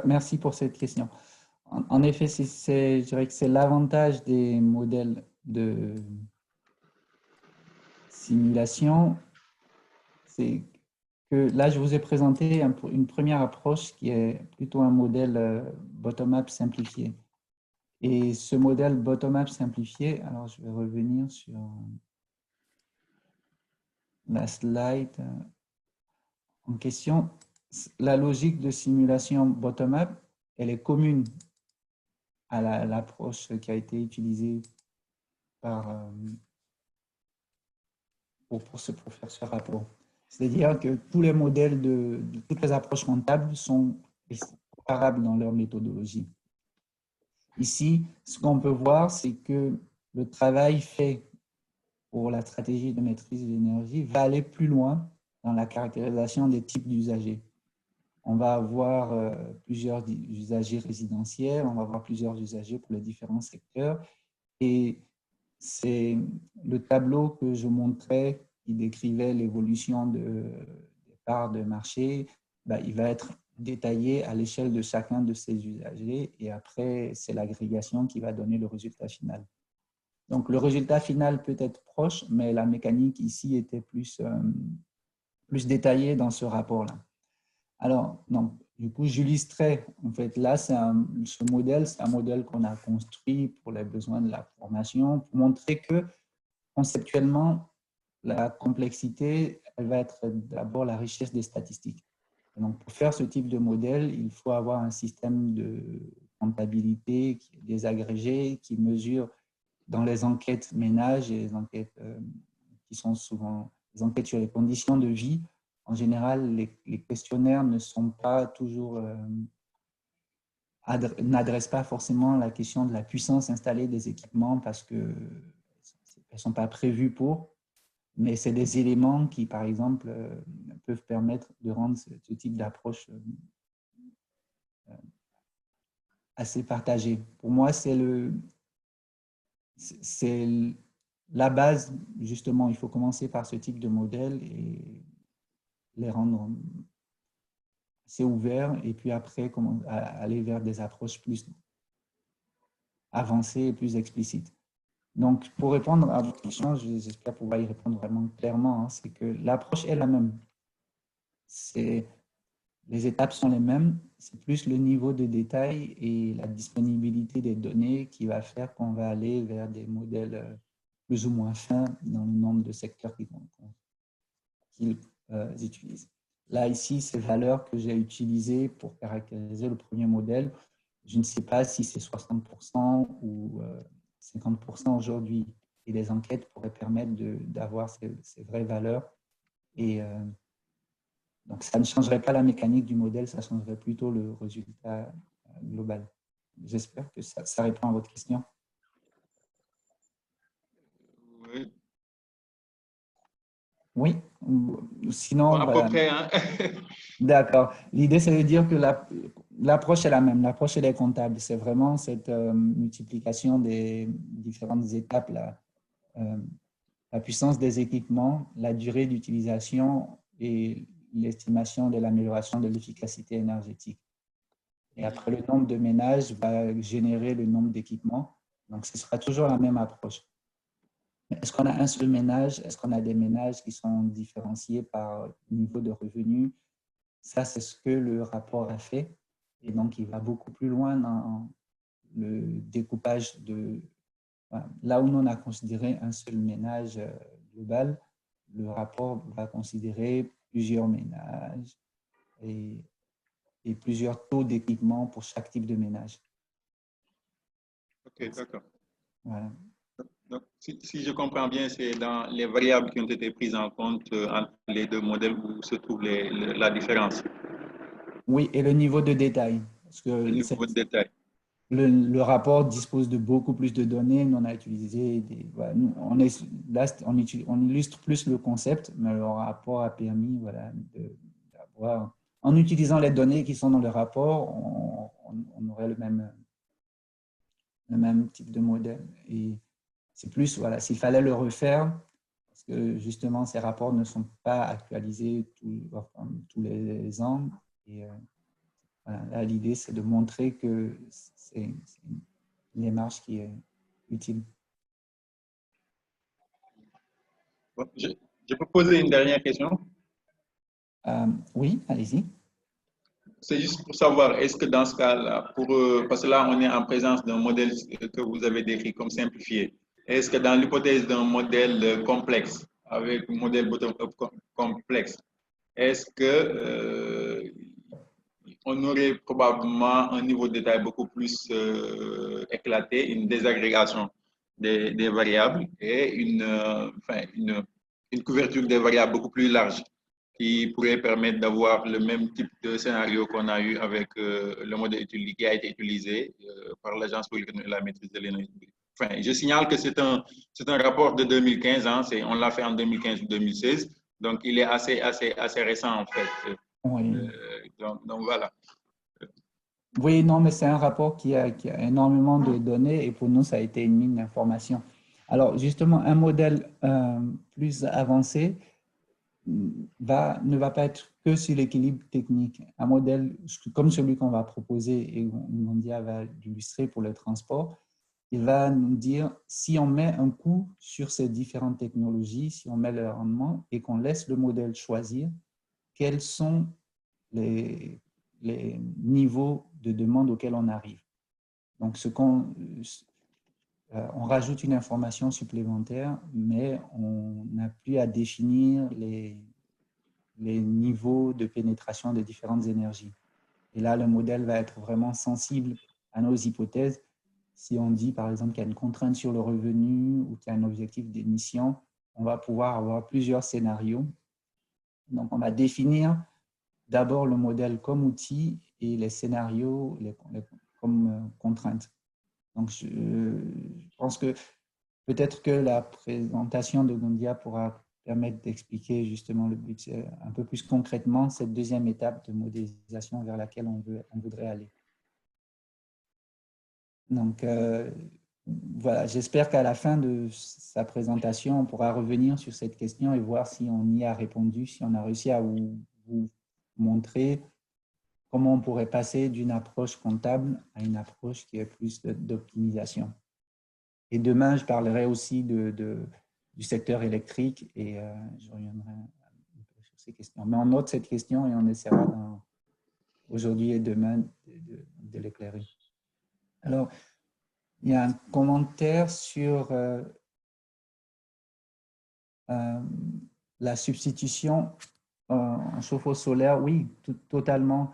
Merci pour cette question. En effet, je dirais que c'est l'avantage des modèles de simulation, c'est que là, je vous ai présenté une première approche qui est plutôt un modèle bottom-up simplifié. Et ce modèle bottom-up simplifié, alors je vais revenir sur la slide en question. La logique de simulation bottom-up, elle est commune à l'approche qui a été utilisée pour faire ce rapport. C'est-à-dire que tous les modèles toutes les approches comptables sont comparables dans leur méthodologie. Ici, ce qu'on peut voir, c'est que le travail fait pour la stratégie de maîtrise de l'énergie va aller plus loin dans la caractérisation des types d'usagers. On va avoir plusieurs usagers résidentiels, on va avoir plusieurs usagers pour les différents secteurs. Et c'est le tableau que je montrais qui décrivait l'évolution des parts de marché. Il va être détaillé à l'échelle de chacun de ces usagers et après, c'est l'agrégation qui va donner le résultat final. Donc, le résultat final peut être proche, mais la mécanique ici était plus détaillée dans ce rapport-là. Alors, donc, du coup, j'illustrais, en fait, là, ce modèle, c'est un modèle qu'on a construit pour les besoins de la formation, pour montrer que, conceptuellement, la complexité, elle va être d'abord la richesse des statistiques. Et donc, pour faire ce type de modèle, il faut avoir un système de comptabilité qui est désagrégé, qui mesure dans les enquêtes ménages et les enquêtes qui sont souvent les enquêtes sur les conditions de vie. En général, les questionnaires ne sont pas toujours n'adressent pas forcément la question de la puissance installée des équipements parce que elles sont pas prévues pour, mais c'est des éléments qui, par exemple, peuvent permettre de rendre ce type d'approche assez partagé. Pour moi, c'est la base, justement. Il faut commencer par ce type de modèle et les rendre assez ouverts, et puis après, aller vers des approches plus avancées et plus explicites. Donc, pour répondre à votre question, j'espère pouvoir y répondre vraiment clairement, hein, c'est que l'approche est la même. Les étapes sont les mêmes, c'est plus le niveau de détail et la disponibilité des données qui va faire qu'on va aller vers des modèles plus ou moins fins dans le nombre de secteurs qu'ils utilisent. Là, ici, ces valeurs que j'ai utilisées pour caractériser le premier modèle, je ne sais pas si c'est 60% ou 50% aujourd'hui. Et les enquêtes pourraient permettre d'avoir ces vraies valeurs. Et donc, ça ne changerait pas la mécanique du modèle, ça changerait plutôt le résultat global. J'espère que ça répond à votre question. Oui. Oui, sinon… Bon, à peu près, hein. D'accord. L'idée, c'est de dire que l'approche est la même. L'approche, elle est comptable. C'est vraiment cette multiplication des différentes étapes, la puissance des équipements, la durée d'utilisation et l'estimation de l'amélioration de l'efficacité énergétique. Et après, le nombre de ménages va générer le nombre d'équipements. Donc, ce sera toujours la même approche. Est-ce qu'on a un seul ménage? Est-ce qu'on a des ménages qui sont différenciés par niveau de revenus? Ça, c'est ce que le rapport a fait. Et donc, il va beaucoup plus loin dans le découpage de… Voilà. Là où on a considéré un seul ménage global, le rapport va considérer plusieurs ménages et plusieurs taux d'équipement pour chaque type de ménage. Ok, d'accord. Voilà. Donc, si je comprends bien, c'est dans les variables qui ont été prises en compte entre les deux modèles où se trouve la différence. Oui, et le niveau de détail. Parce que Le niveau de détail. le rapport dispose de beaucoup plus de données. Nous, on a utilisé voilà, nous, on illustre plus le concept, mais le rapport a permis voilà, d'avoir… En utilisant les données qui sont dans le rapport, on aurait le même type de modèle. Et c'est plus, voilà, s'il fallait le refaire, parce que justement, ces rapports ne sont pas actualisés tous les ans. Et voilà, l'idée, c'est de montrer que c'est une démarche qui est utile. Bon, je peux poser une dernière question? Oui, allez-y. C'est juste pour savoir, est-ce que dans ce cas-là, parce que là, on est en présence d'un modèle que vous avez décrit comme simplifié, est-ce que dans l'hypothèse d'un modèle complexe, avec un modèle bottom-up complexe, est-ce que on aurait probablement un niveau de détail beaucoup plus éclaté, une désagrégation des variables et une couverture des variables beaucoup plus large qui pourrait permettre d'avoir le même type de scénario qu'on a eu avec le modèle qui a été utilisé par l'Agence pour la maîtrise de l'énergie. Enfin, je signale que c'est un rapport de 2015, hein, on l'a fait en 2015 ou 2016, donc il est assez récent en fait. Oui. Donc voilà. Oui, non, mais c'est un rapport qui a énormément de données et pour nous, ça a été une mine d'informations. Alors, justement, un modèle plus avancé ne va pas être que sur l'équilibre technique. Un modèle comme celui qu'on va proposer et Mondia va illustrer pour le transport, il va nous dire si on met un coût sur ces différentes technologies, si on met le rendement et qu'on laisse le modèle choisir, quels sont les niveaux de demande auxquels on arrive. Donc, on rajoute une information supplémentaire, mais on n'a plus à définir les niveaux de pénétration des différentes énergies. Et là, le modèle va être vraiment sensible à nos hypothèses. Si on dit, par exemple, qu'il y a une contrainte sur le revenu ou qu'il y a un objectif d'émission, on va pouvoir avoir plusieurs scénarios. Donc, on va définir d'abord le modèle comme outil et les scénarios comme contraintes. Donc, je pense que peut-être que la présentation de Gondia pourra permettre d'expliquer justement le but un peu plus concrètement, cette deuxième étape de modélisation vers laquelle on voudrait aller. Donc, voilà, j'espère qu'à la fin de sa présentation, on pourra revenir sur cette question et voir si on y a répondu, si on a réussi à vous montrer comment on pourrait passer d'une approche comptable à une approche qui est plus d'optimisation. Et demain, je parlerai aussi du secteur électrique et je reviendrai un peu sur ces questions. Mais on note cette question et on essaiera aujourd'hui et demain de l'éclairer. Alors, il y a un commentaire sur la substitution en chauffe-eau solaire. Oui, totalement.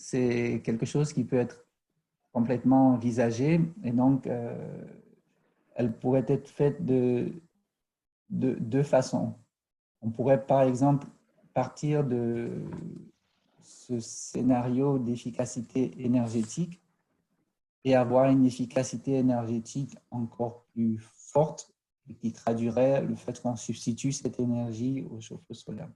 C'est quelque chose qui peut être complètement envisagé et donc elle pourrait être faite de deux façons. On pourrait par exemple partir de ce scénario d'efficacité énergétique et avoir une efficacité énergétique encore plus forte et qui traduirait le fait qu'on substitue cette énergie au chauffe-eau solaire.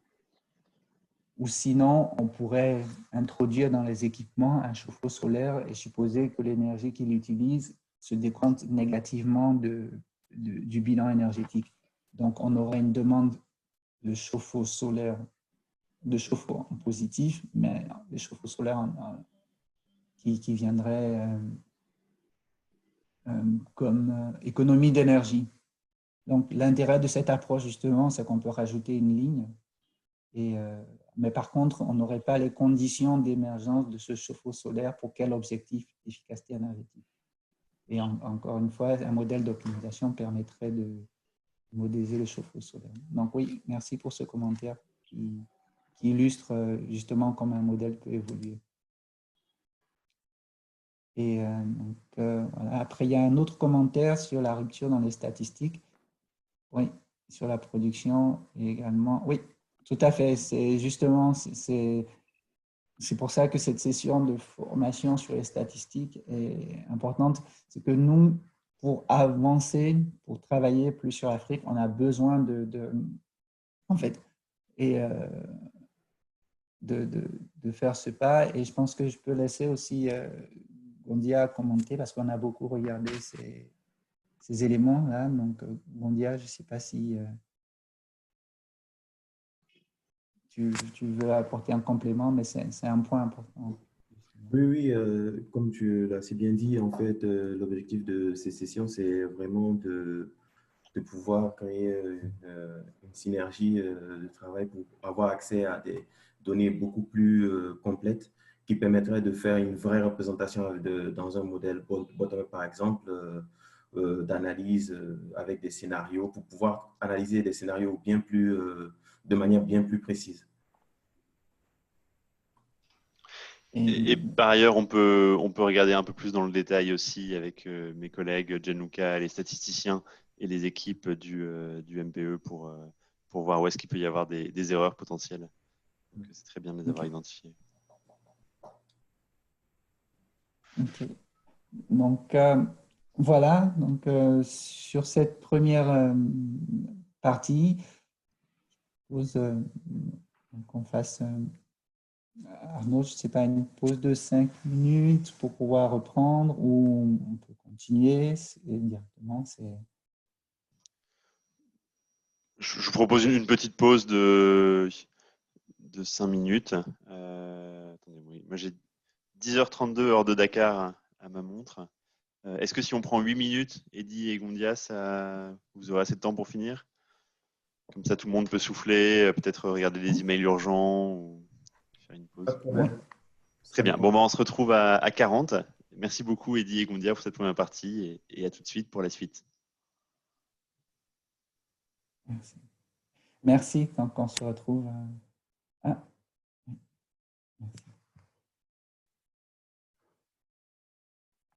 Ou sinon, on pourrait introduire dans les équipements un chauffe-eau solaire et supposer que l'énergie qu'il utilise se décompte négativement du bilan énergétique. Donc, on aurait une demande de chauffe-eau solaire, de chauffe-eau en positif, mais des chauffe-eau solaires qui viendraient comme économie d'énergie. Donc, l'intérêt de cette approche, justement, c'est qu'on peut rajouter une ligne. Mais par contre, on n'aurait pas les conditions d'émergence de ce chauffe-eau solaire pour quel objectif d'efficacité énergétique. Et encore une fois, un modèle d'optimisation permettrait de modéliser le chauffe-eau solaire. Donc oui, merci pour ce commentaire qui illustre justement comment un modèle peut évoluer. Et voilà. Après, il y a un autre commentaire sur la rupture dans les statistiques. Oui, sur la production et également. Oui, tout à fait. C'est justement, c'est pour ça que cette session de formation sur les statistiques est importante. C'est que nous, pour avancer, pour travailler plus sur l'Afrique, on a besoin en fait, et de faire ce pas. Et je pense que je peux laisser aussi Gondia commenter parce qu'on a beaucoup regardé ces éléments-là. Donc, Gondia, je ne sais pas si tu veux apporter un complément, mais c'est un point important. Oui, comme tu l'as si bien dit, en fait, l'objectif de ces sessions, c'est vraiment de pouvoir créer une synergie de travail pour avoir accès à des données beaucoup plus complètes qui permettraient de faire une vraie représentation dans un modèle bottom-up, par exemple, d'analyse avec des scénarios pour pouvoir analyser des scénarios de manière bien plus précise. Et par ailleurs, on peut regarder un peu plus dans le détail aussi avec mes collègues Gianluca, les statisticiens et les équipes du MPE pour voir où est-ce qu'il peut y avoir des erreurs potentielles. C'est très bien de les avoir identifiées. Ok. Donc, voilà. Donc, sur cette première partie, je propose qu'on fasse... Arnaud, je ne sais pas, une pause de 5 minutes pour pouvoir reprendre ou on peut continuer directement. Je propose une petite pause de 5 minutes. Attendez, moi j'ai 10h32 heure de Dakar à ma montre. Est-ce que si on prend 8 minutes, Eddy et Gondia, vous aurez assez de temps pour finir? Comme ça, tout le monde peut souffler, peut-être regarder des emails urgents ou faire une pause. Pas de problème. Très bien. Bon, on se retrouve à 40. Merci beaucoup, Eddy et Gondia, pour cette première partie et à tout de suite pour la suite. Merci. Merci. Donc, on se retrouve. Merci.